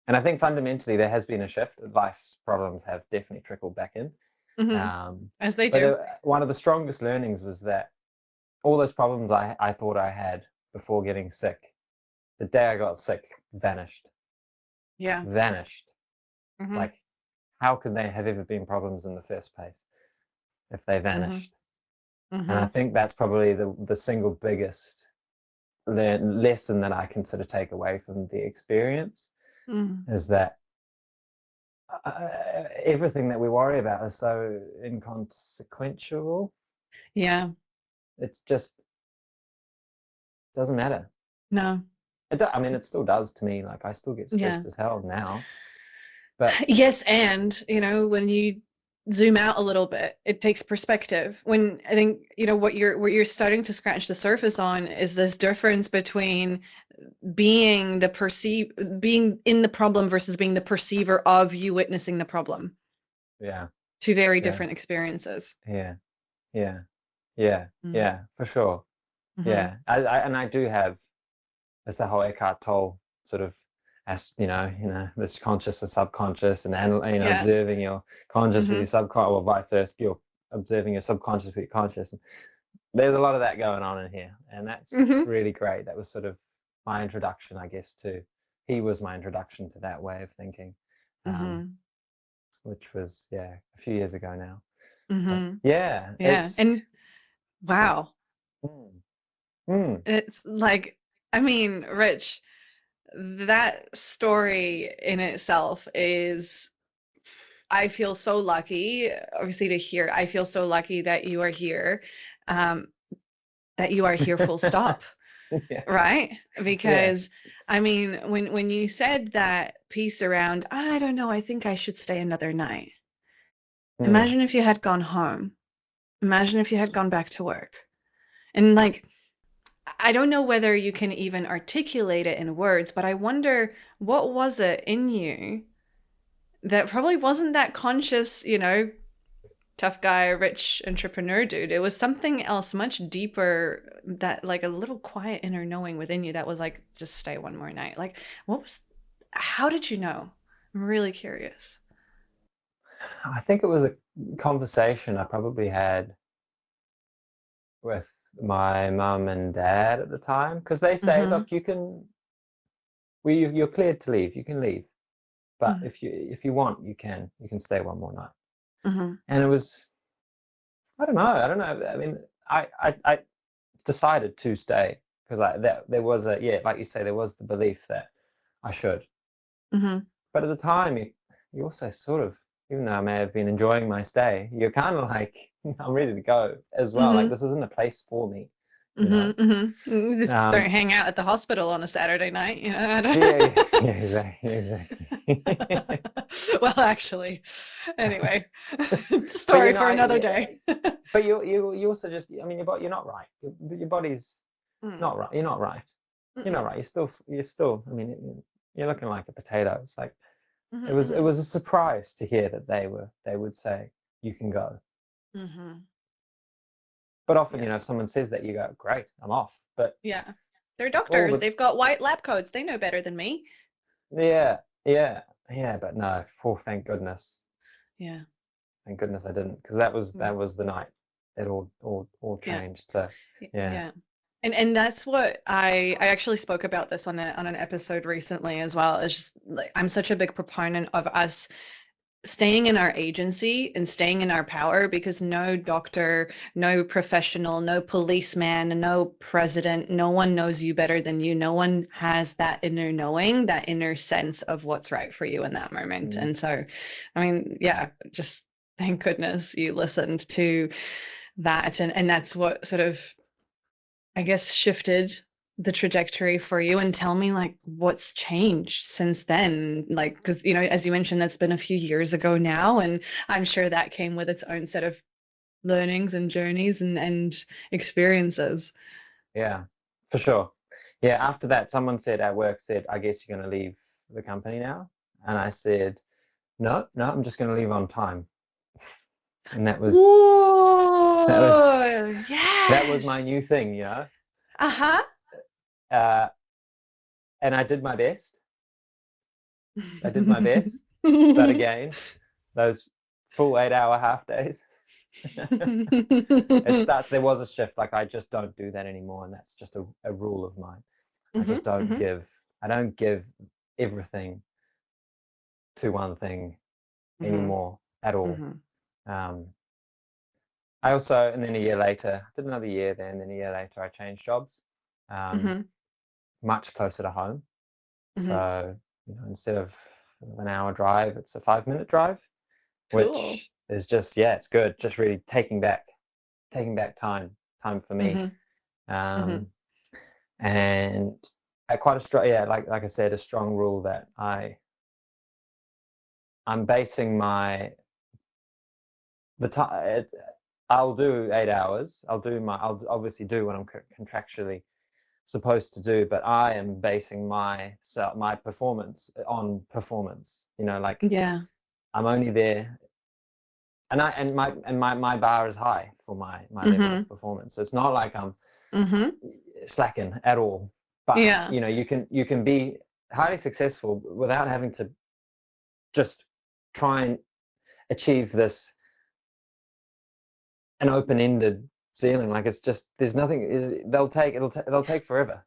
I think fundamentally there has been a shift. Life's problems have definitely trickled back in. As they do. One of the strongest learnings was that all those problems I thought I had before getting sick, the day I got sick, vanished. Vanished. Like, how could they have ever been problems in the first place if they vanished? And I think that's probably the single biggest lesson that I can sort of take away from the experience, is that everything that we worry about is so inconsequential. Yeah. It's just doesn't matter. No. I mean, it still does to me. Like, I still get stressed as hell now. But yes, and when you zoom out a little bit, it takes perspective. When I think what you're starting to scratch the surface on is this difference between being in the problem versus being the perceiver of you witnessing the problem. Yeah. Two very different experiences. Yeah. For sure. Yeah. I do have, it's the whole Eckhart Tolle sort of, as this conscious and subconscious, and observing your conscious with your subconscious, or vice versa, you're observing your subconscious with your conscious. And there's a lot of that going on in here, and that's really great. That was sort of my introduction, I guess, he was my introduction to that way of thinking, which was a few years ago now. And wow. It's like, I mean, Rich, that story in itself is, I feel so lucky, obviously, to hear. I feel so lucky that you are here, full stop. Right? Because I mean, when you said that piece around, I don't know, I think I should stay another night. Imagine if you had gone home. Imagine if you had gone back to work. And like, I don't know whether you can even articulate it in words, but I wonder, what was it in you that probably wasn't that conscious, tough guy, rich entrepreneur dude? It was something else much deeper, that like a little quiet inner knowing within you that was like, just stay one more night. Like, how did you know? I'm really curious. I think it was a conversation I probably had with my mum and dad at the time, because they say, look, you're cleared to leave, you can leave, but if you want, you can stay one more night. And it was, I don't know, I mean, I decided to stay, because there was like you say, there was the belief that I should. But at the time, you also sort of, even though I may have been enjoying my stay, you're kind of like, I'm ready to go as well. Like, this isn't a place for me. Just don't hang out at the hospital on a Saturday night, exactly. Well, actually, anyway, story for another day. But you also just, I mean, you're not right. Your body's not right. You're not right. You're not right. You're still. I mean, you're looking like a potato. It's like, it was a surprise to hear that they would say, you can go. But often, if someone says that, you go, great, I'm off. But they're doctors. They've got white lab coats. They know better than me. But no, thank goodness. Thank goodness I didn't, because that was the night it all changed. And that's what I actually spoke about this on an episode recently as well. It's just like, I'm such a big proponent of us staying in our agency and staying in our power, because no doctor, no professional, no policeman, no president, no one knows you better than you. No one has that inner knowing, that inner sense of what's right for you in that moment. And so, I mean, just thank goodness you listened to that. And that's what sort of, I guess, shifted the trajectory for you. And tell me, like, what's changed since then? Like, because as you mentioned, that's been a few years ago now, and I'm sure that came with its own set of learnings and journeys and experiences. Yeah, for sure. After that, someone said at work, I guess you're going to leave the company now. And I said, no, I'm just going to leave on time. And that was that was my new thing, and I did my best. But again, those full 8-hour half days, there was a shift. Like, I just don't do that anymore, and that's just a rule of mine. I just don't give everything to one thing anymore at all. I also, and then a year later, did another year there, and then a year later I changed jobs, Mm-hmm. much closer to home. Mm-hmm. So, instead of an hour drive, it's a 5-minute drive, Cool. which is just, yeah, it's good. Just really taking back time for me. Mm-hmm. Mm-hmm. Um, and quite a strong, yeah, like I said, a strong rule that I'm basing the time. I'll do 8 hours. I'll obviously do what I'm contractually supposed to do, but I am basing my performance on performance. Like, Yeah. I'm only there, and my bar is high for my level Mm-hmm. of performance. So it's not like I'm Mm-hmm. slacking at all. But Yeah. you can be highly successful without having to just try and achieve this an open-ended ceiling. Like, it's just, there's nothing is they'll take forever.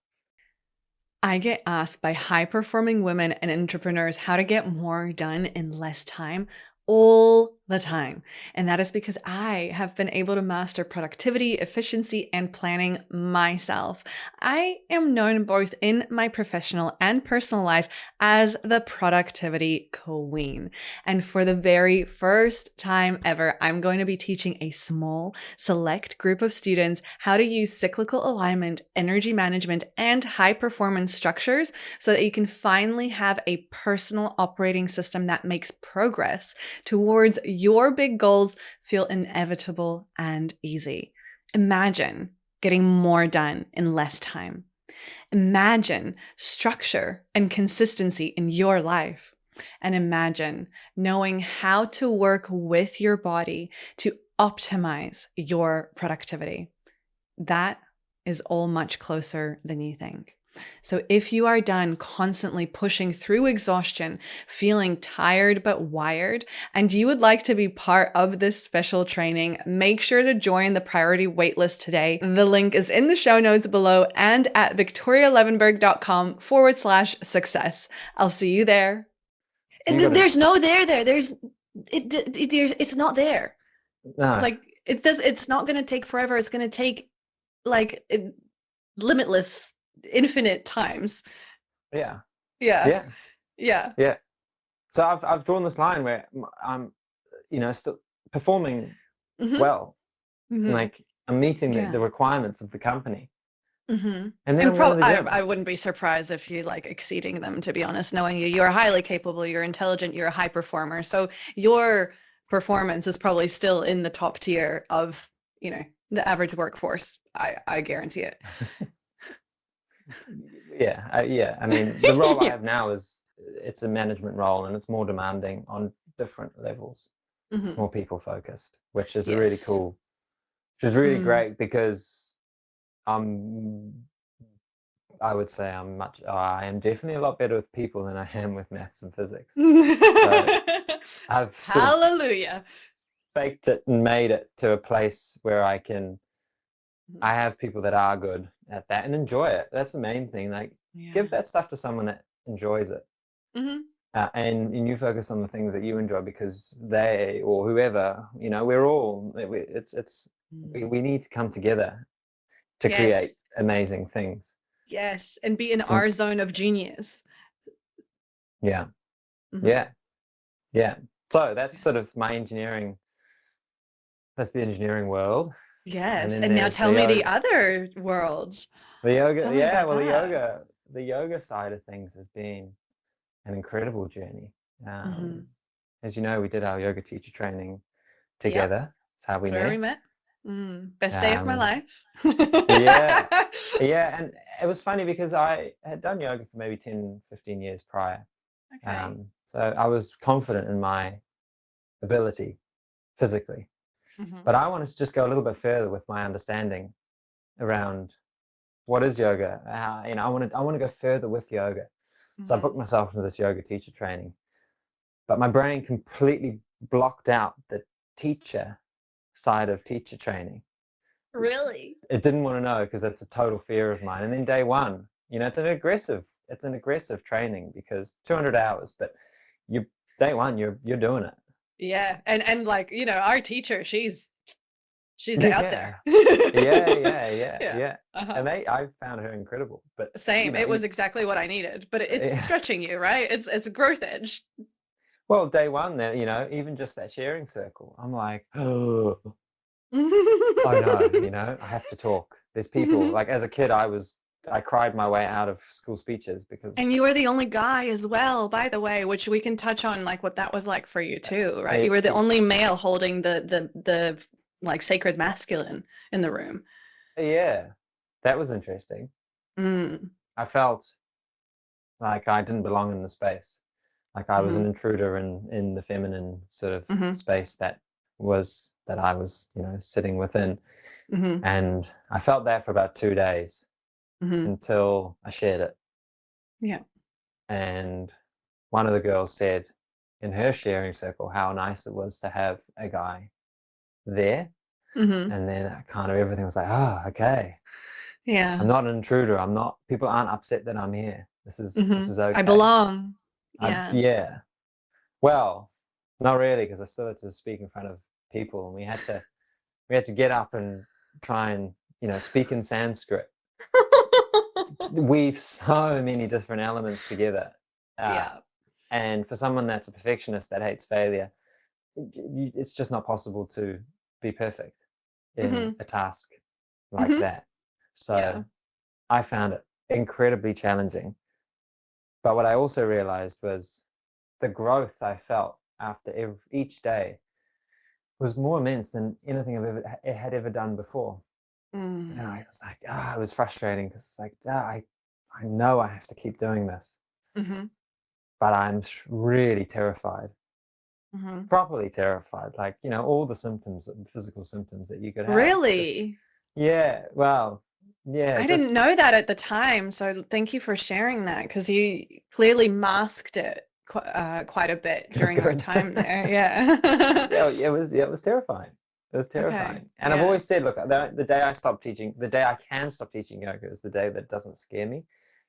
I get asked by high performing women and entrepreneurs how to get more done in less time all the time. And that is because I have been able to master productivity, efficiency, and planning myself. I am known both in my professional and personal life as the productivity queen. And for the very first time ever, I'm going to be teaching a small, select group of students how to use cyclical alignment, energy management, and high performance structures so that you can finally have a personal operating system that makes progress towards your big goals feel inevitable and easy. Imagine getting more done in less time. Imagine structure and consistency in your life. And imagine knowing how to work with your body to optimize your productivity. That is all much closer than you think. So if you are done constantly pushing through exhaustion, feeling tired but wired, and you would like to be part of this special training, make sure to join the priority waitlist today. The link is in the show notes below and at victorialevenberg.com/success. I'll see you there. So you got to There's no there. It's not there. no, Like it's not going to take forever. It's going to take like limitless, infinite times. yeah, Yeah. yeah, Yeah. yeah. So I've drawn this line where I'm, still performing Mm-hmm. well, Mm-hmm. like I'm meeting Yeah. the requirements of the company, Mm-hmm. and then I'm going to the gym. I wouldn't be surprised if you like exceeding them, to be honest, knowing you're highly capable, you're intelligent, you're a high performer. So your performance is probably still in the top tier of, the average workforce. I guarantee it. Yeah. I mean, the role I Yeah. have now it's a management role, and it's more demanding on different levels. It's Mm-hmm. more people focused, which is really Yes. cool, which is really Mm. great because I would say I am definitely a lot better with people than I am with maths and physics. I've sort of Hallelujah. faked it and made it to a place where I Mhm. have people that are good at that and enjoy it. That's the main thing. Like, give that stuff to someone that enjoys it. Mm-hmm. And you focus on the things that you enjoy, because they, or whoever, we're all, we need to come together to create Yes. amazing things. Yes. And be in So, our zone of genius. yeah, Mhm. yeah. So that's sort of my engineering. That's the engineering world. Yes. then And now there's tell me the other world. the yoga. Tell me Yeah, about well, that. the yoga side of things has been an incredible journey. Mhm. As you know, we did our yoga teacher training Yep. together. That's how we That's where we met. met. Best day of my life. Yeah, yeah. And it was funny because I had done yoga for maybe 10, 15 years prior. Okay. So I was confident in my ability physically, Mhm. but I wanted to just go a little bit further with my understanding around what is yoga. I want to go further with yoga. So I booked myself into this yoga teacher training, but my brain completely blocked out the teacher side of teacher training. Really? It didn't want to know, because that's a total fear of mine. And then day one, it's an aggressive training, because 200 hours, but day one, you're doing it. Yeah. And like, our teacher, she's She's out Yeah. there. Yeah. Uh-huh. And I found her incredible. But Same. It was exactly what I needed. But it's yeah. stretching you, right? It's a growth edge. Well, day one, then, even just that sharing circle, I'm like, oh no, I have to talk. There's people. Like as a kid, I cried my way out of school speeches because And you were the only guy as well, by the way, which we can touch on like what that was like for you too, right? You were the only male holding the like sacred masculine in the room. yeah, that was interesting. Mm. I felt like I didn't belong in the space. Like I was an intruder in the feminine sort of space that I was, sitting within. And I felt that for about 2 days until I shared it. Yeah. And one of the girls said in her sharing circle how nice it was to have a guy there. And then kind of everything was like, oh, okay. Yeah. I'm not an intruder. People aren't upset that I'm here. This is okay. I belong. Yeah. Yeah. Well, not really, because I still had to speak in front of people, and we had to get up and try and speak in Sanskrit, weave so many different elements together. Yeah. And for someone that's a perfectionist that hates failure, it's just not possible to be perfect in a task like that. So I found it incredibly challenging. But what I also realized was the growth I felt after each day was more immense than anything I had ever done before. And I was like, it was frustrating because it's like, I know I have to keep doing this, but I'm really terrified, properly terrified, like, all the symptoms, physical symptoms that you could have. Really? Yeah, well, yeah. I didn't know that at the time, so thank you for sharing that, because you clearly masked it quite a bit during your time there. Yeah. Yeah, it was terrifying. It was terrifying. Okay. And I've always said, look, the day I can stop teaching yoga is the day that doesn't scare me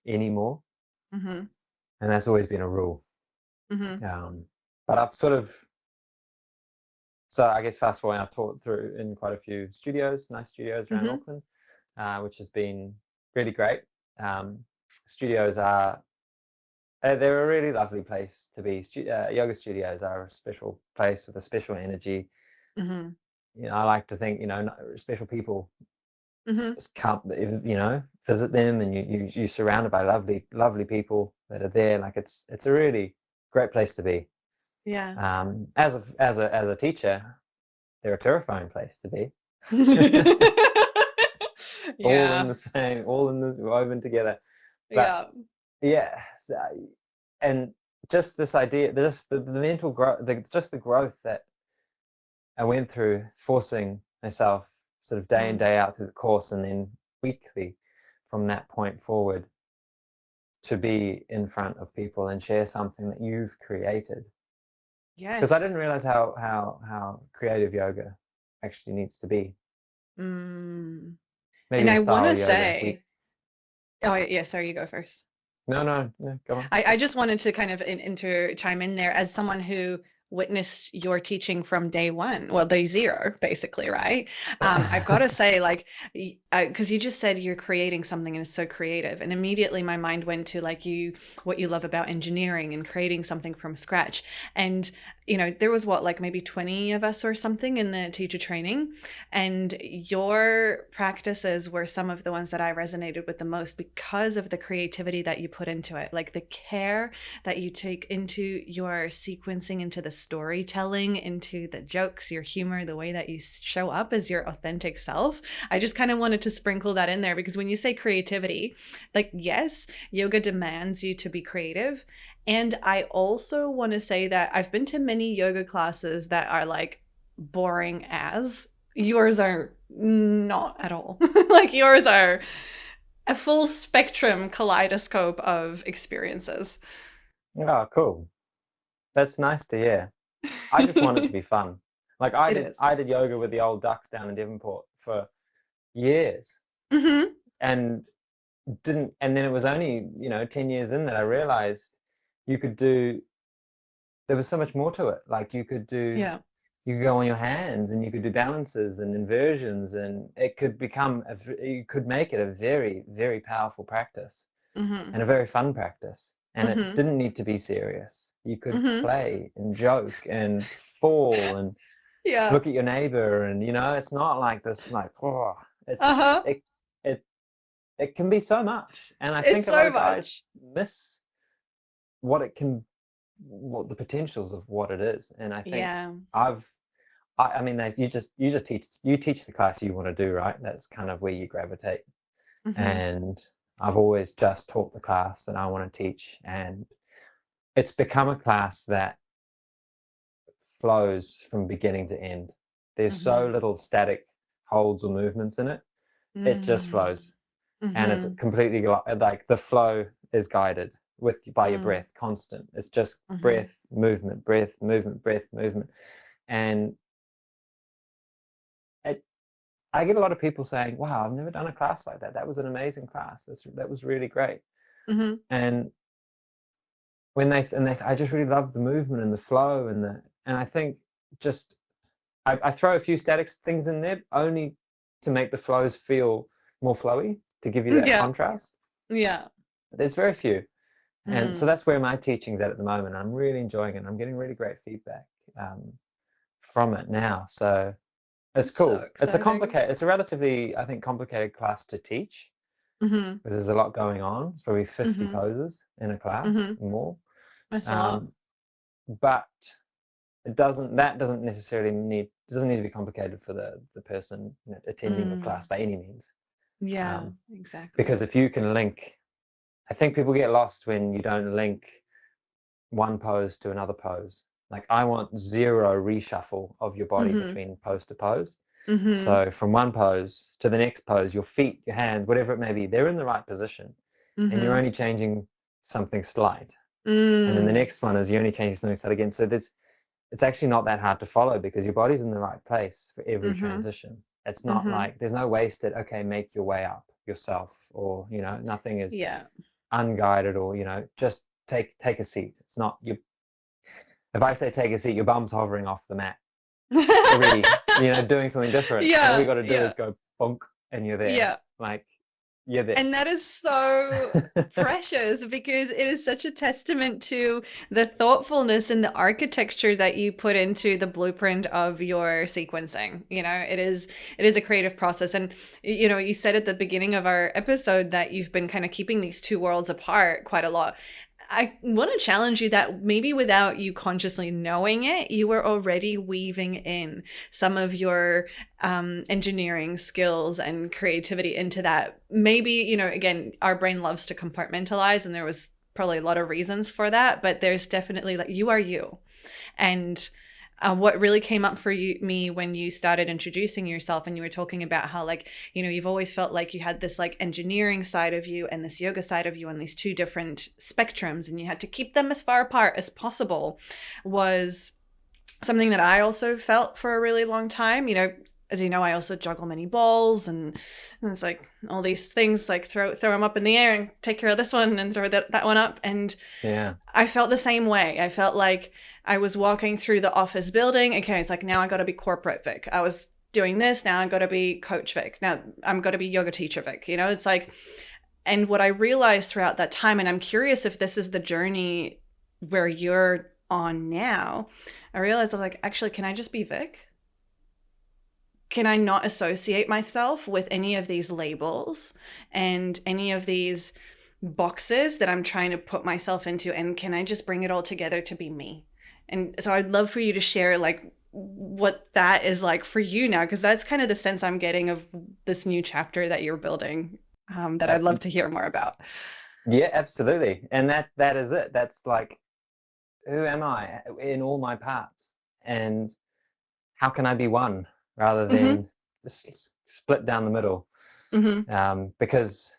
anymore. And that's always been a rule. But I've so I guess fast forward, I've taught through in quite a few nice studios around Auckland, which has been really great. Studios they're a really lovely place to be. Yoga studios are a special place with a special energy. I like to think, special people just come, visit them, and you're surrounded by lovely people that are there. Like it's a really great place to be. Yeah. As a teacher, they're a terrifying place to be. Yeah. All in the same, woven together. But, yeah. So, and just this idea, the mental growth, just the growth that I went through, forcing myself sort of day in, day out through the course, and then weekly from that point forward to be in front of people and share something that you've created. Yes. Because I didn't realize how creative yoga actually needs to be. And Maybe I want to yoga. say, oh yeah, sorry, you go first. No, go on. I just wanted to kind of chime in there as someone who witnessed your teaching from day one, well, day zero, basically, right? I've got to say, like, because you just said you're creating something and it's so creative, and immediately my mind went to like what you love about engineering and creating something from scratch. And there was like maybe 20 of us or something in the teacher training, and your practices were some of the ones that I resonated with the most because of the creativity that you put into it, like the care that you take into your sequencing, into the storytelling, into the jokes, your humor, the way that you show up as your authentic self. I just kind of wanted to sprinkle that in there, because when you say creativity, like, yes, yoga demands you to be creative. And I also want to say that I've been to many yoga classes that are like boring as. Yours are not at all. Like yours are a full spectrum kaleidoscope of experiences. Oh, cool. That's nice to hear. I just want it to be fun. Like I did yoga with the old ducks down in Devonport for years. And then it was only 10 years in that I realized there was so much more to it. Like you could do you could go on your hands and you could do balances and inversions, and it could become you could make it a very, very powerful practice and a very fun practice. And it didn't need to be serious. You could play and joke and fall and look at your neighbor, and it's not like this, like, oh, it can be so much. And I think a lot of guys miss what the potentials of what it is. And I think I mean, you teach the class you want to do, right? That's kind of where you gravitate. And I've always just taught the class that I want to teach, and it's become a class that flows from beginning to end. There's so little static holds or movements in it. It just flows. And it's completely like the flow is guided by your breath, constant. It's just breath, movement, breath, movement, breath, movement. And I get a lot of people saying, wow, I've never done a class like that. That was an amazing class. That was really great. And when they say, I just really love the movement and the flow and I think just, I throw a few static things in there only to make the flows feel more flowy, to give you that contrast. Yeah. There's very few. And so that's where my teaching's at the moment. I'm really enjoying it. I'm getting really great feedback from it now. So it's cool. It's a relatively, I think, complicated class to teach because there's a lot going on. It's probably 50 poses in a class more. That's a lot. But it doesn't need to be complicated for the person attending the class by any means. Yeah, exactly. Because if you can link, I think people get lost when you don't link one pose to another pose. Like, I want zero reshuffle of your body between pose to pose. So from one pose to the next pose, your feet, your hands, whatever it may be, they're in the right position, and you're only changing something slight. And then the next one is you're only changing something slight again. So it's actually not that hard to follow because your body's in the right place for every transition. It's not like there's no wasted, okay, make your way up yourself, or nothing is unguided, or just take a seat. It's not you. If I say take a seat, your bum's hovering off the mat already, doing something different. Yeah. All you got to do is go bonk, and you're there. Yeah. Like, you're there. And that is so precious, because it is such a testament to the thoughtfulness and the architecture that you put into the blueprint of your sequencing. It is a creative process. And, you said at the beginning of our episode that you've been kind of keeping these two worlds apart quite a lot. I want to challenge you that maybe without you consciously knowing it, you were already weaving in some of your engineering skills and creativity into that. Maybe, again, our brain loves to compartmentalize, and there was probably a lot of reasons for that, but there's definitely, like, you are you. And what really came up for me when you started introducing yourself, and you were talking about how, like, you've always felt like you had this like engineering side of you and this yoga side of you and these two different spectrums, and you had to keep them as far apart as possible, was something that I also felt for a really long time. As you know, I also juggle many balls, and it's like all these things, like throw them up in the air and take care of this one and throw that one up. And I felt the same way. I felt like I was walking through the office building. Okay, it's like, now I got to be corporate Vic. I was doing this. Now I got to be coach Vic. Now I'm got to be yoga teacher Vic. It's like, and what I realized throughout that time, and I'm curious if this is the journey where you're on now, I realized I'm like, actually, can I just be Vic? Can I not associate myself with any of these labels and any of these boxes that I'm trying to put myself into? And can I just bring it all together to be me? And so I'd love for you to share, like, what that is like for you now, because that's kind of the sense I'm getting of this new chapter that you're building, that I'd love to hear more about. Yeah, absolutely. And that is it. That's like, who am I in all my parts? And how can I be one? Rather than split down the middle, because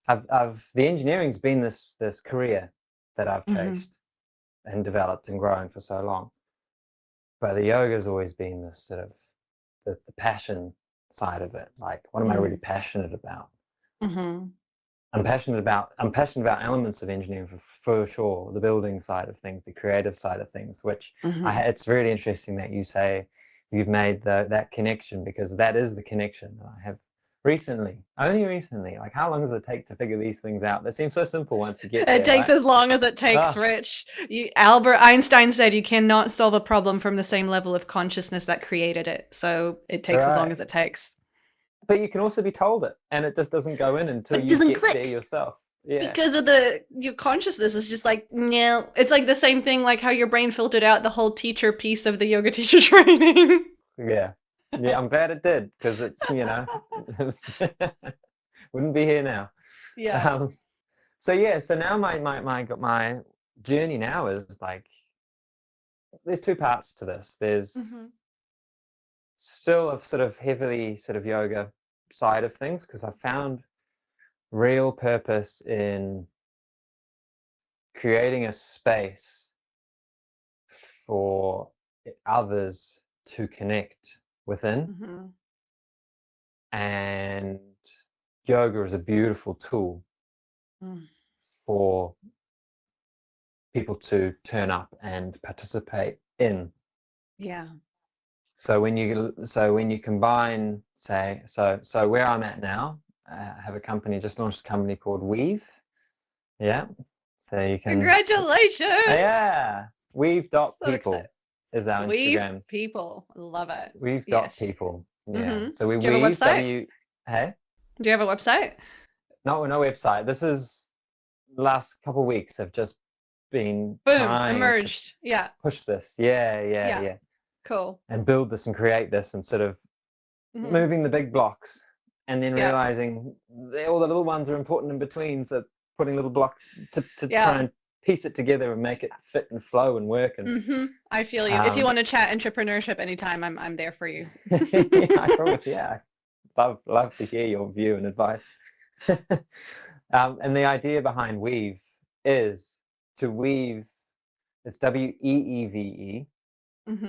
the engineering's been this career that I've chased and developed and grown for so long, but the yoga's always been this sort of the passion side of it. Like, what am I really passionate about? I'm passionate about elements of engineering for sure, the building side of things, the creative side of things, which it's really interesting that you say you've made that connection, because that is the connection that I have only recently. Like, how long does it take to figure these things out? That seems so simple once you get there. It takes right? as long as it takes, Ah. Rich. Albert Einstein said you cannot solve a problem from the same level of consciousness that created it. So It takes as long Right. as it takes. But you can also be told it, and it just doesn't go in until It you doesn't get click. there yourself. Yeah. Because of your consciousness is just like, no, it's like the same thing, like how your brain filtered out the whole teacher piece of the yoga teacher training. Yeah. Yeah, I'm glad it did, because it's, wouldn't be here now. yeah. So now my journey now is like, there's two parts to this. There's still a sort of heavily sort of yoga side of things, because I found real purpose in creating a space for others to connect within. And yoga is a beautiful tool for people to turn up and participate in. Yeah. So when you combine, say, so where I'm at now, I have just launched a company called Weeve. Yeah. So you can. Congratulations. Yeah. Weeve.people excited. is our Weave Instagram. people. Love it. Weave.people. Yeah. So we Do you have a weave. website? Hey? Do you have a website? No website. This is last couple of weeks have just been Boom. trying Emerged. to push this. Yeah. Cool. And build this and create this, and sort of moving the big blocks, and then realizing all the little ones are important in between. So putting little blocks to try and piece it together and make it fit and flow and work. And I feel you. If you want to chat entrepreneurship anytime, I'm there for you. I promise. Yeah, love to hear your view and advice. And the idea behind Weeve is to weave. It's WEEVE.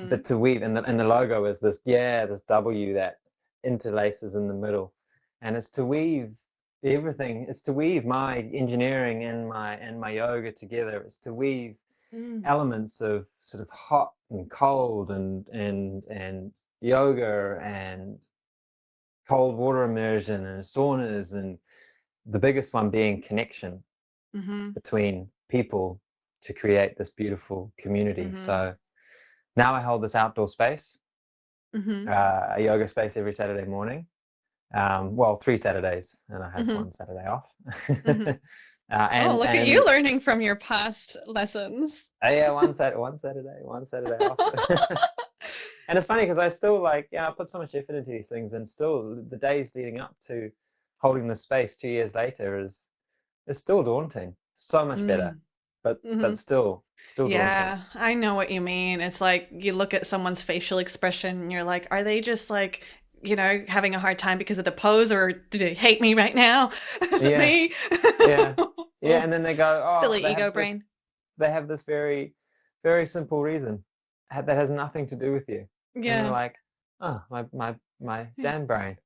But to weave, and the logo is this W that interlaces in the middle, and it's to weave everything. It's to weave my engineering and my yoga together. It's to weave elements of sort of hot and cold and yoga and cold water immersion and saunas, and the biggest one being connection between people to create this beautiful community. So now I hold this outdoor space, a yoga space every Saturday morning. 3 Saturdays, and I have 1 Saturday off. Look at you learning from your past lessons. Yeah, one Saturday off. And it's funny because I still I put so much effort into these things, and still the days leading up to holding the space 2 years later is still daunting. So much better. But still Yeah, I know what you mean. It's like you look at someone's facial expression and you're like, are they just like, having a hard time because of the pose, or do they hate me right now? Is it me? Yeah. And then they go, silly ego brain. They have this very, very simple reason that has nothing to do with you. Yeah. And they're like, oh, my damn brain.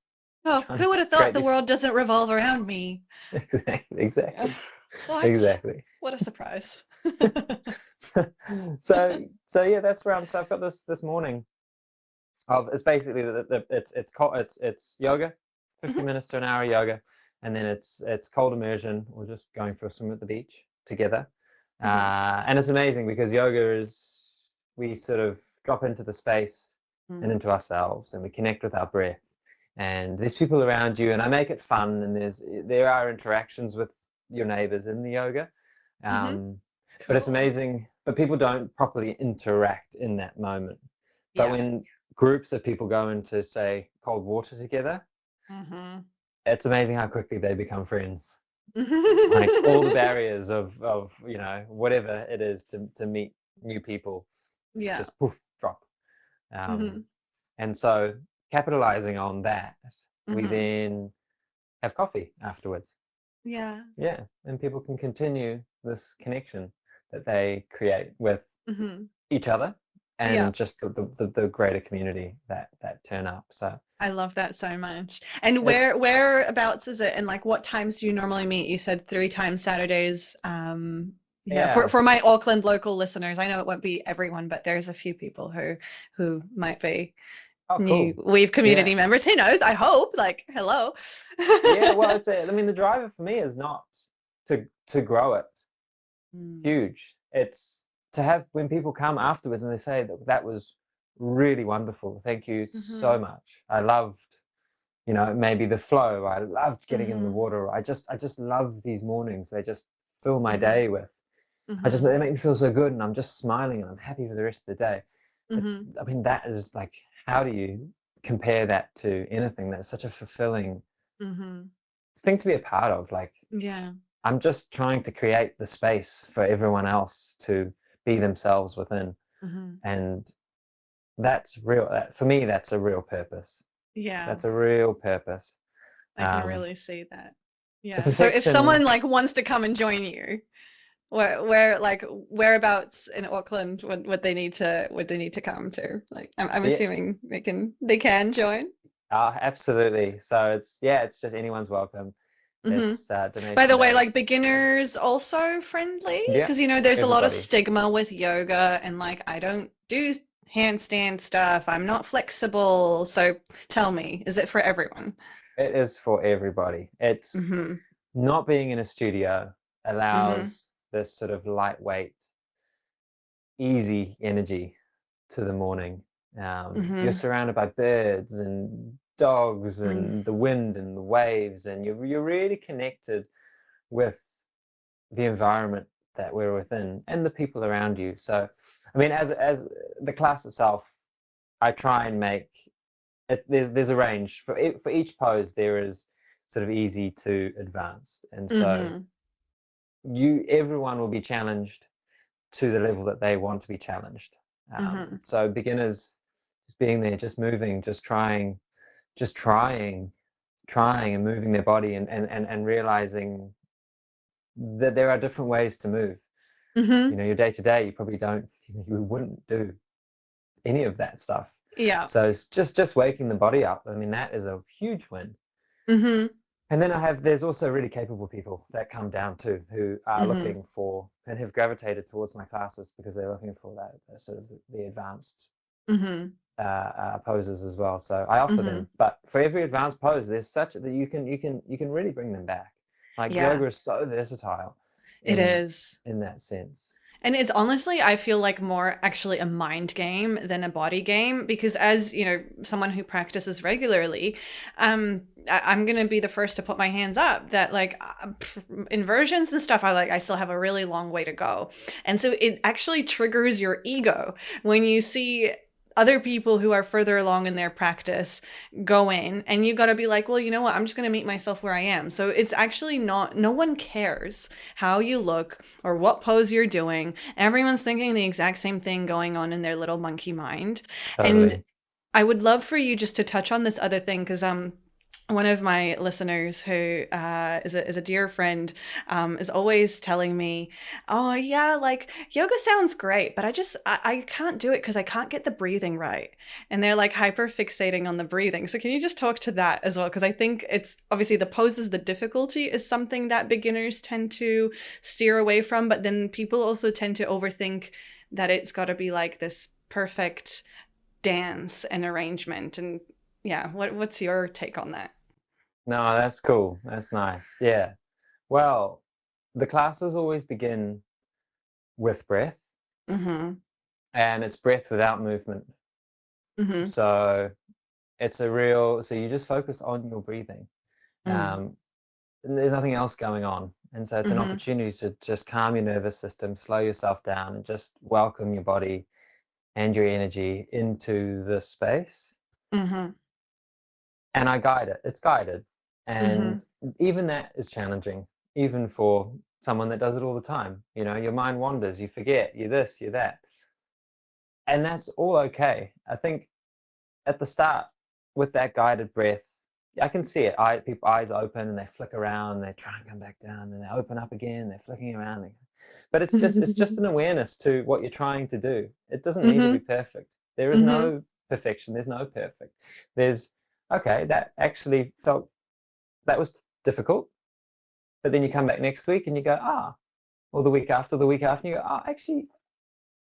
Oh, who would have thought the world doesn't revolve around me? Exactly. What? Exactly. What a surprise. so yeah, that's where so I've got this morning it's basically it's yoga, 50 minutes to an hour yoga, and then it's cold immersion or just going for a swim at the beach together. And it's amazing because yoga is, we sort of drop into the space and into ourselves, and we connect with our breath, and there's people around you, and I make it fun, and there are interactions with your neighbors in the yoga. But it's amazing, but people don't properly interact in that moment. But when groups of people go into, say, cold water together, it's amazing how quickly they become friends. Like all the barriers of whatever it is to meet new people just poof, drop. And so capitalizing on that, we then have coffee afterwards. Yeah, and people can continue this connection that they create with each other, and just the greater community that turn up. So I love that so much. And whereabouts is it, and like what times do you normally meet? You said 3 times Saturdays. For my Auckland local listeners, I know it won't be everyone, but there's a few people who might be Oh, new cool. Weave community Yeah. members. Who knows? I hope. Like, hello. Yeah, well, I mean, the driver for me is not to grow it huge. It's to have when people come afterwards and they say that that was really wonderful. Thank you so much. I loved, maybe the flow. I loved getting in the water. I just love these mornings. They just fill my day with. They make me feel so good, and I'm just smiling and I'm happy for the rest of the day. I mean, that is like, how do you compare that to anything that's such a fulfilling thing to be a part of? Like, Yeah. I'm just trying to create the space for everyone else to be themselves within. And that's real. For me, that's a real purpose. Yeah. That's a real purpose. I can really see that. The Yeah. So if perfection. someone like wants to come and join you, whereabouts in Auckland would they need to come to? Like, I'm assuming they can join. Absolutely. So it's just anyone's welcome. It's By the way, like, beginners also friendly, Yeah, because there's a lot of everybody. stigma with yoga, and like, I don't do handstand stuff, I'm not flexible. So tell me, is it for everyone? It is for everybody. It's not being in a studio allows this sort of lightweight, easy energy to the morning. You're surrounded by birds and dogs and the wind and the waves, and you're really connected with the environment that we're within and the people around you. So, I mean, as the class itself, I try and make it, there's a range for each pose. There is sort of easy to advanced, and so everyone will be challenged to the level that they want to be challenged. So beginners, just being there, just moving, just trying and moving their body and realizing that there are different ways to move. Your day to day, you probably you wouldn't do any of that stuff. Yeah. So it's just waking the body up. I mean, that is a huge win. And then there's also really capable people that come down too, who are looking for and have gravitated towards my classes because they're looking for that sort of the advanced poses as well. So I offer them, but for every advanced pose, there's such that you can really bring them back. Like, yoga is so versatile. It is in that sense. And it's honestly, I feel like, more actually a mind game than a body game, because as someone who practices regularly, I'm going to be the first to put my hands up that, like, inversions and stuff, I still have a really long way to go. And so it actually triggers your ego when you see other people who are further along in their practice go in, and you got to be like, well, you know what, I'm just going to meet myself where I am. So it's actually no one cares how you look or what pose you're doing. Everyone's thinking the exact same thing going on in their little monkey mind. Totally. And I would love for you just to touch on this other thing, because one of my listeners who is a dear friend is always telling me, oh yeah, like, yoga sounds great, but I can't do it because I can't get the breathing right. And they're like hyper fixating on the breathing. So can you just talk to that as well? Because I think it's obviously the poses, the difficulty is something that beginners tend to steer away from, but then people also tend to overthink that it's got to be like this perfect dance and arrangement. And yeah, what's your take on that? No, that's cool. That's nice. Yeah. Well, the classes always begin with breath, and it's breath without movement. So it's so you just focus on your breathing. And there's nothing else going on. And so it's an opportunity to just calm your nervous system, slow yourself down, and just welcome your body and your energy into the space. And I guide it. It's guided. And even that is challenging, even for someone that does it all the time. Your mind wanders, you forget, you're this, you're that. And that's all okay. I think at the start, with that guided breath, I can see it. People eyes open and they flick around, they try and come back down, and they open up again, they're flicking around. But it's just an awareness to what you're trying to do. It doesn't need to be perfect. There is no perfection. There's no perfect. Okay, that actually that was difficult. But then you come back next week and you go, or the week after, and you go, actually,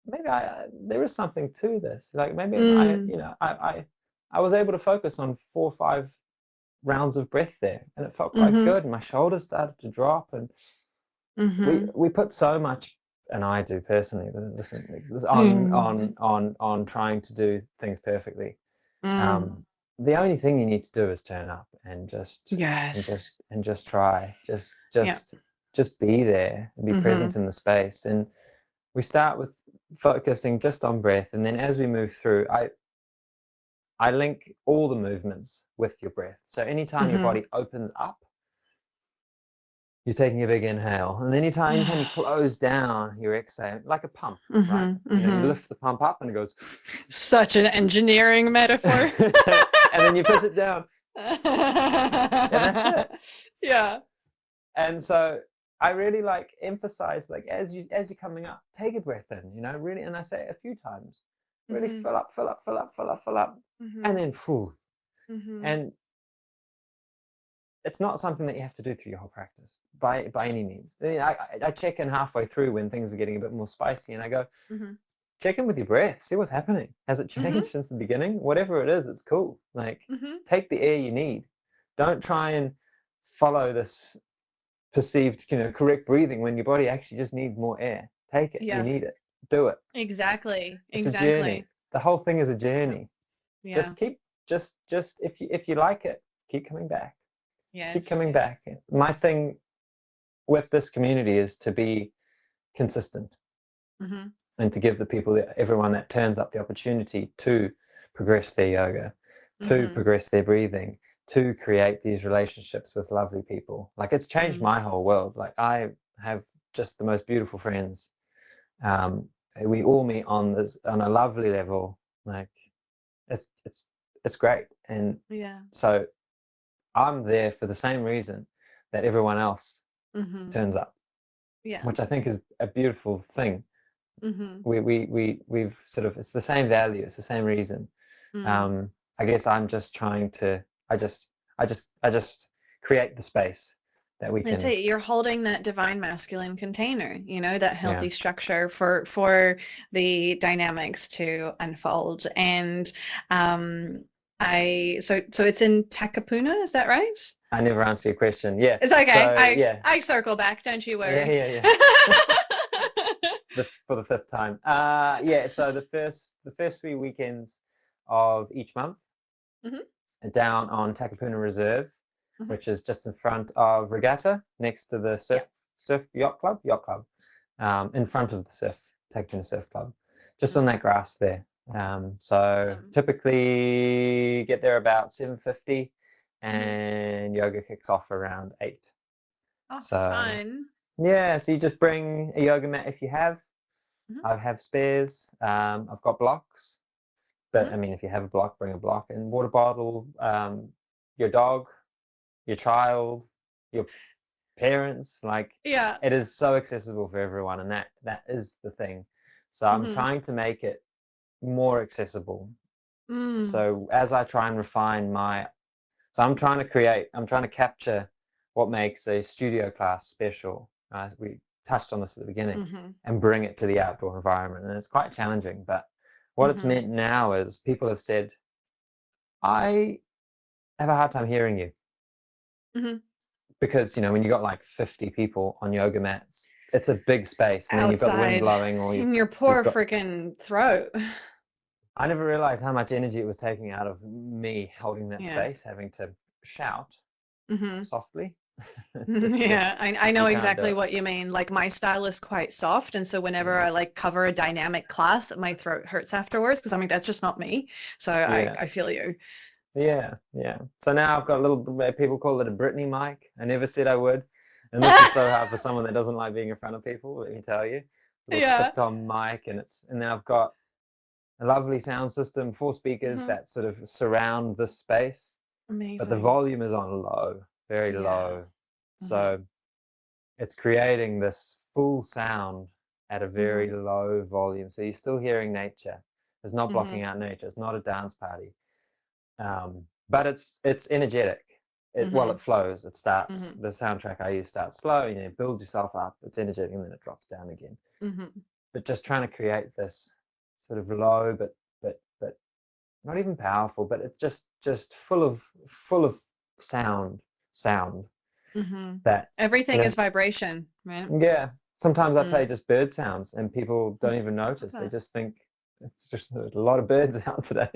maybe there is something to this. Like, maybe I was able to focus on 4 or 5 rounds of breath there, and it felt quite good. And my shoulders started to drop, and we put so much, and I do personally, on trying to do things perfectly. The only thing you need to do is turn up and just try, just be there and be present in the space. And we start with focusing just on breath, and then as we move through, I link all the movements with your breath. So anytime your body opens up, you're taking a big inhale, and then anytime you close down, you're exhaling, like a pump, right? You know, you lift the pump up and it goes. Such an engineering metaphor. And then you push it down. And that's it. Yeah. And so I really like emphasize, like, as you're coming up, take a breath in, you know, really, and I say it a few times, really fill up, and then phew. And it's not something that you have to do through your whole practice by any means. I check in halfway through when things are getting a bit more spicy, and I go, check in with your breath, see what's happening. Has it changed since the beginning? Whatever it is, it's cool. Like, take the air you need. Don't try and follow this perceived, correct breathing when your body actually just needs more air. Take it. You need it. Do it. Exactly. It's a journey. The whole thing is a journey. Just keep, if you like it, keep coming back. Keep coming back. My thing with this community is to be consistent. And to give everyone that turns up the opportunity to progress their yoga, to progress their breathing, to create these relationships with lovely people. Like, it's changed my whole world. Like, I have just the most beautiful friends. We all meet on a lovely level. Like, it's great. And so I'm there for the same reason that everyone else turns up. Which I think is a beautiful thing. We've sort of, it's the same value, it's the same reason. I guess I'm just trying to, I just create the space that we can. That's it. You're holding that divine masculine container, that healthy structure for the dynamics to unfold. And so it's in Takapuna, is that right? I never answer your question. Yeah, it's okay. So, I circle back. Don't you worry. Yeah. For the 5th time. So the first 3 weekends of each month, down on Takapuna Reserve, which is just in front of Regatta, next to the surf yacht club, in front of the Takapuna Surf Club, just on that grass there. Awesome. Typically get there about 7:50, and yoga kicks off around 8. Oh, fun. Yeah, so you just bring a yoga mat if you have. I have spares. I've got blocks, but I mean, if you have a block, bring a block, and water bottle. Your dog, your child, your parents. Like, it is so accessible for everyone, and that is the thing. So I'm trying to make it more accessible. So as I try and refine I'm trying to capture what makes a studio class special. We touched on this at the beginning, and bring it to the outdoor environment, and it's quite challenging. But what it's meant now is people have said, I have a hard time hearing you, because when you got like 50 people on yoga mats, it's a big space, and then you've got the wind blowing, or in your poor freaking throat. I never realized how much energy it was taking out of me holding that space, having to shout softly. I know exactly what you mean. Like, my style is quite soft, and so whenever I cover a dynamic class, my throat hurts afterwards, because that's just not me. So I feel you. Yeah. So now I've got a little, people call it a Britney mic. I never said I would, and this is so hard for someone that doesn't like being in front of people, let me tell you. Clipped on mic, and then I've got a lovely sound system, 4 speakers that sort of surround this space. Amazing. But the volume is on low, very low. So it's creating this full sound at a very low volume. So you're still hearing nature. It's not blocking out nature. It's not a dance party. But it's energetic. It flows. It starts, the soundtrack I use starts slow, build yourself up. It's energetic, and then it drops down again. But just trying to create this sort of low, but not even powerful, but it just full of sound that, Everything you know, is vibration, right? yeah. Sometimes I Mm. play just bird sounds and people don't even notice. They just think it's just a lot of birds out today.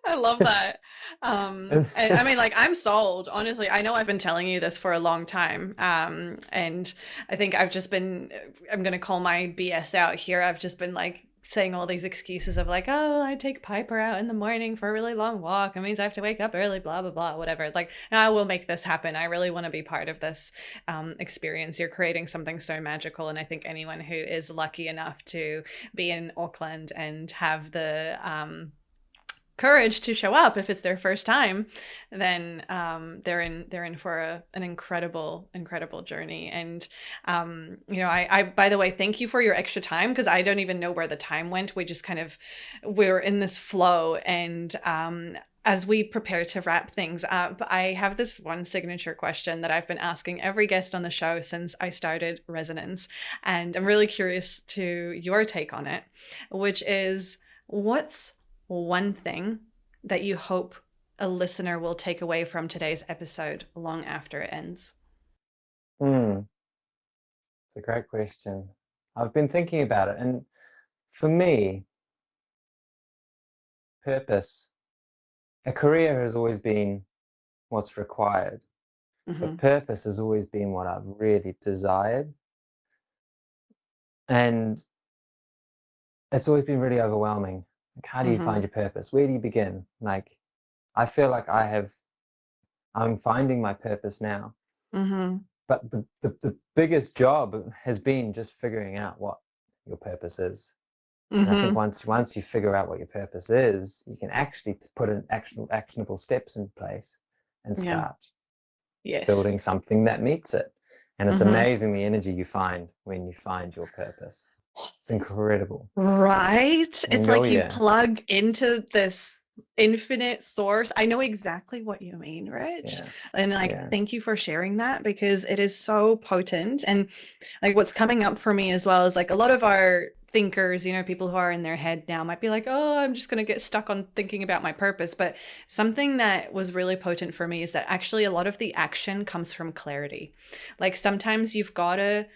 I love that. I mean, like, I'm sold, honestly. I know I've been telling you this for a long time. And I think I'm going to call my BS out here. I've just been like saying all these excuses of like, oh, I take Piper out in the morning for a really long walk. It means I have to wake up early, blah, blah, blah, whatever. It's like, no, I will make this happen. I really want to be part of this experience. You're creating something so magical. And I think anyone who is lucky enough to be in Auckland and have the courage to show up if it's their first time, then they're in for an incredible journey. And I by the way, thank you for your extra time, because I don't even know where the time went. We're in this flow. And as we prepare to wrap things up, I have this one signature question that I've been asking every guest on the show since I started Resonance, and I'm really curious to your take on it, which is, what's one thing that you hope a listener will take away from today's episode long after it ends? It's a great question. I've been thinking about it, and for me, purpose, a career has always been what's required, but purpose has always been what I've really desired. And it's always been really overwhelming. Like, how do you find your purpose? Where do you begin? Like, I feel like I'm finding my purpose now. But the biggest job has been just figuring out what your purpose is. And I think once you figure out what your purpose is, you can actually put an actionable steps in place and start building something that meets it. And it's amazing the energy you find when you find your purpose. It's incredible. Right? It's like you plug into this infinite source. I know exactly what you mean, Rich. Yeah. And thank you for sharing that, because it is so potent. And like, what's coming up for me as well is like, a lot of our thinkers, people who are in their head now might be like, oh, I'm just going to get stuck on thinking about my purpose. But something that was really potent for me is that actually a lot of the action comes from clarity. Like, sometimes you've got to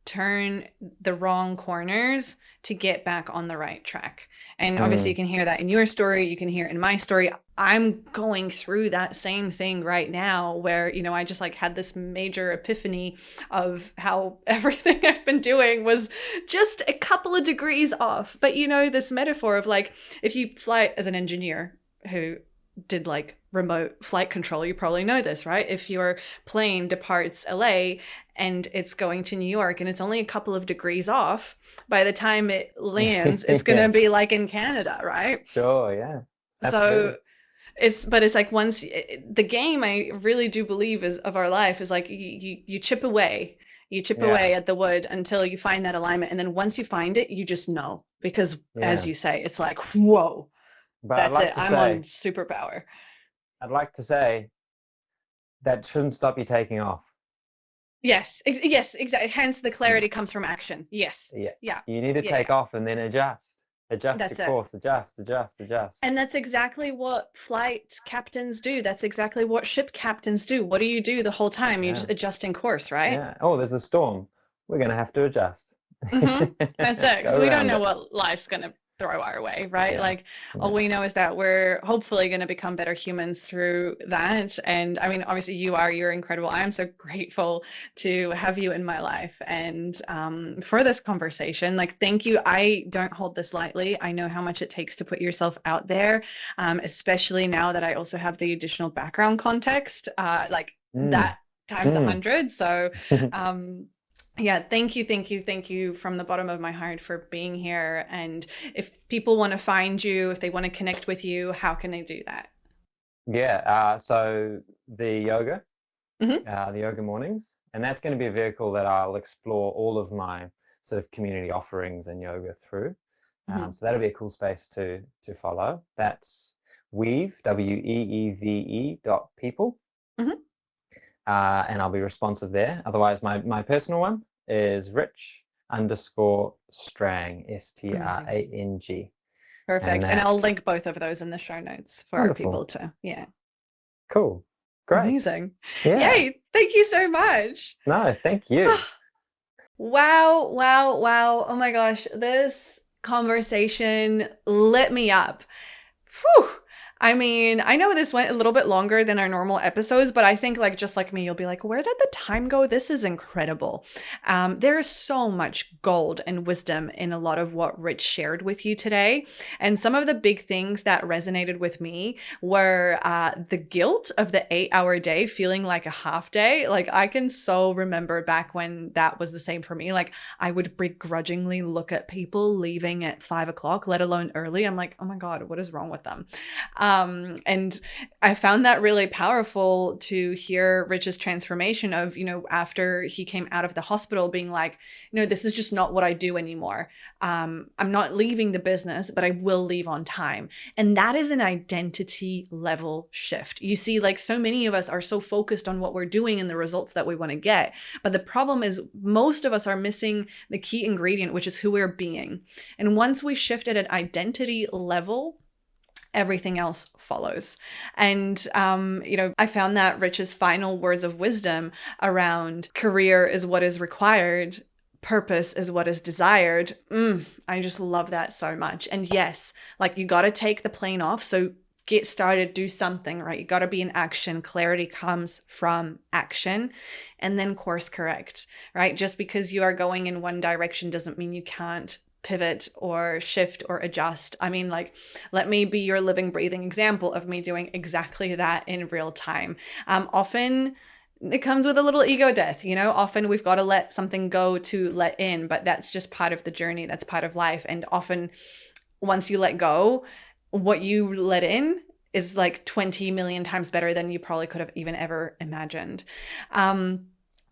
turn the wrong corners to get back on the right track. And obviously you can hear that in your story, you can hear it in my story. I'm going through that same thing right now where, I just like had this major epiphany of how everything I've been doing was just a couple of degrees off. But this metaphor of like, if you fly as an engineer who did like remote flight control, you probably know this, right? If your plane departs LA and it's going to New York and it's only a couple of degrees off, by the time it lands, it's going to be like in Canada, right? Sure, yeah. Absolutely. So it's like, once the game, I really do believe of our life is like, you chip away. You chip away at the wood until you find that alignment. And then once you find it, you just know, because as you say, it's like, whoa, but that's it. I'm on superpower. I'd like to say that shouldn't stop you taking off. Yes, exactly. Hence the clarity comes from action. Yes. Yeah. You need to take off and then adjust your course, adjust. And that's exactly what flight captains do. That's exactly what ship captains do. What do you do the whole time? You're just adjusting course, right? Yeah. Oh, there's a storm. We're going to have to adjust. That's it. Because we don't know what life's going to throw our way, right? All we know is that we're hopefully going to become better humans through that. And I mean, obviously you're incredible. I'm so grateful to have you in my life and for this conversation. Like, thank you. I don't hold this lightly. I know how much it takes to put yourself out there, especially now that I also have the additional background context, that times 100. So yeah, thank you from the bottom of my heart for being here. And if people want to find you, if they want to connect with you, how can they do that? Yeah, so the yoga, the yoga mornings, and that's going to be a vehicle that I'll explore all of my sort of community offerings and yoga through. So that'll be a cool space to follow. That's Weeve, WEEVE.people. And I'll be responsive there. Otherwise, my personal one is Rich_Strang, STRANG. Perfect. And I'll link both of those in the show notes for our people to, Cool. Great. Amazing. Yeah. Yay. Thank you so much. No, thank you. Wow. Oh my gosh. This conversation lit me up. Whew. I mean, I know this went a little bit longer than our normal episodes, but I think like just like me, you'll be like, where did the time go? This is incredible. There is so much gold and wisdom in a lot of what Rich shared with you today. And some of the big things that resonated with me were the guilt of the 8-hour day feeling like a half day. Like I can so remember back when that was the same for me. Like I would begrudgingly look at people leaving at 5 o'clock, let alone early. I'm like, oh my God, what is wrong with them? And I found that really powerful to hear Rich's transformation of, after he came out of the hospital being like, this is just not what I do anymore. I'm not leaving the business, but I will leave on time. And that is an identity level shift. You see, like so many of us are so focused on what we're doing and the results that we want to get. But the problem is most of us are missing the key ingredient, which is who we're being. And once we shift at an identity level, everything else follows. And, I found that Rich's final words of wisdom around career is what is required, purpose is what is desired. I just love that so much. And yes, like you got to take the plane off. So get started, do something, right? You got to be in action. Clarity comes from action, and then course correct, right? Just because you are going in one direction doesn't mean you can't pivot or shift or adjust. I mean, like, let me be your living, breathing example of me doing exactly that in real time. Often it comes with a little ego death, often we've got to let something go to let in, but that's just part of the journey. That's part of life. And often once you let go, what you let in is like 20 million times better than you probably could have even ever imagined.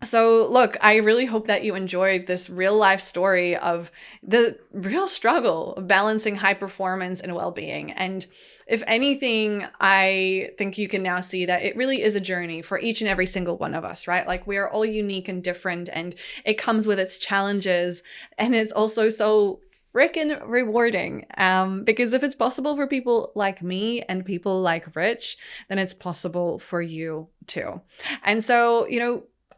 So look, I really hope that you enjoyed this real life story of the real struggle of balancing high performance and well-being. And if anything, I think you can now see that it really is a journey for each and every single one of us, right? Like we are all unique and different, and it comes with its challenges. And it's also so freaking rewarding, because if it's possible for people like me and people like Rich, then it's possible for you too. And so,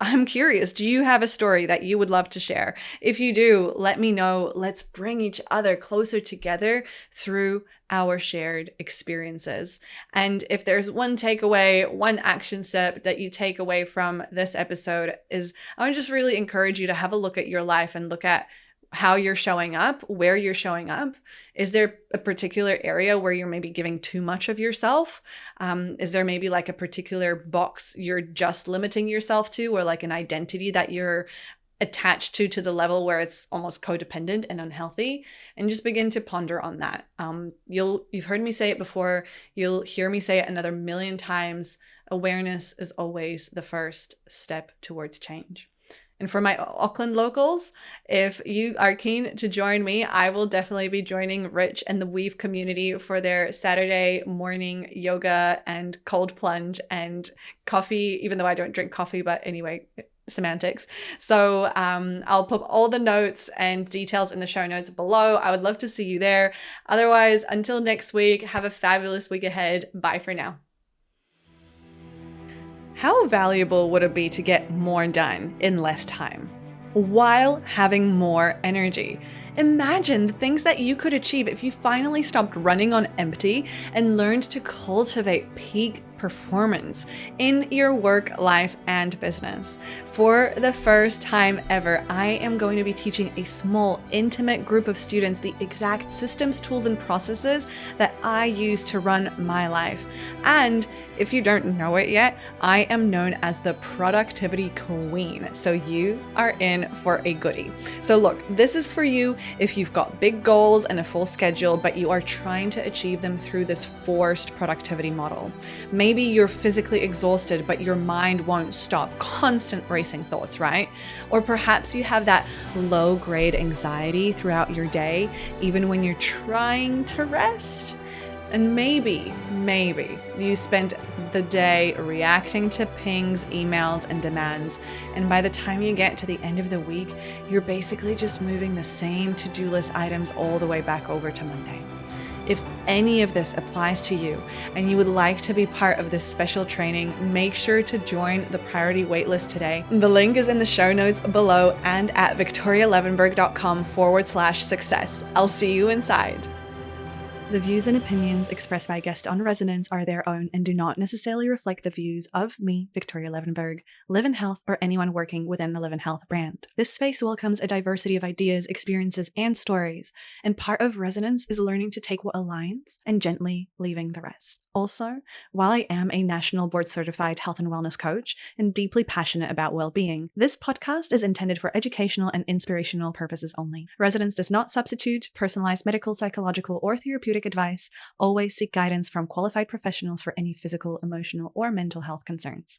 I'm curious, do you have a story that you would love to share? If you do, let me know. Let's bring each other closer together through our shared experiences. And if there's one takeaway, one action step that you take away from this episode is I would just really encourage you to have a look at your life and look at how you're showing up, where you're showing up. Is there a particular area where you're maybe giving too much of yourself? Is there maybe like a particular box you're just limiting yourself to, or like an identity that you're attached to the level where it's almost codependent and unhealthy? And just begin to ponder on that. You've heard me say it before. You'll hear me say it another million times. Awareness is always the first step towards change. And for my Auckland locals, if you are keen to join me, I will definitely be joining Rich and the Weeve community for their Saturday morning yoga and cold plunge and coffee, even though I don't drink coffee, but anyway, semantics. So I'll put all the notes and details in the show notes below. I would love to see you there. Otherwise, until next week, have a fabulous week ahead. Bye for now. How valuable would it be to get more done in less time while having more energy? Imagine the things that you could achieve if you finally stopped running on empty and learned to cultivate peak performance in your work, life, and business. For the first time ever, I am going to be teaching a small, intimate group of students the exact systems, tools, and processes that I use to run my life. And if you don't know it yet, I am known as the productivity queen. So you are in for a goodie. So look, this is for you if you've got big goals and a full schedule, but you are trying to achieve them through this forced productivity model. Maybe you're physically exhausted, but your mind won't stop. Constant racing thoughts, right? Or perhaps you have that low-grade anxiety throughout your day, even when you're trying to rest. And maybe you spent the day reacting to pings, emails, and demands. And by the time you get to the end of the week, you're basically just moving the same to-do list items all the way back over to Monday. If any of this applies to you and you would like to be part of this special training, make sure to join the priority waitlist today. The link is in the show notes below and at victorialevenberg.com/success. I'll see you inside. The views and opinions expressed by guests on Resonance are their own and do not necessarily reflect the views of me, Viktoria Levenberg, Live in Health, or anyone working within the Live in Health brand. This space welcomes a diversity of ideas, experiences, and stories, and part of Resonance is learning to take what aligns and gently leaving the rest. Also, while I am a national board-certified health and wellness coach and deeply passionate about well-being, this podcast is intended for educational and inspirational purposes only. Resonance does not substitute personalized medical, psychological, or therapeutic advice. Always seek guidance from qualified professionals for any physical, emotional, or mental health concerns.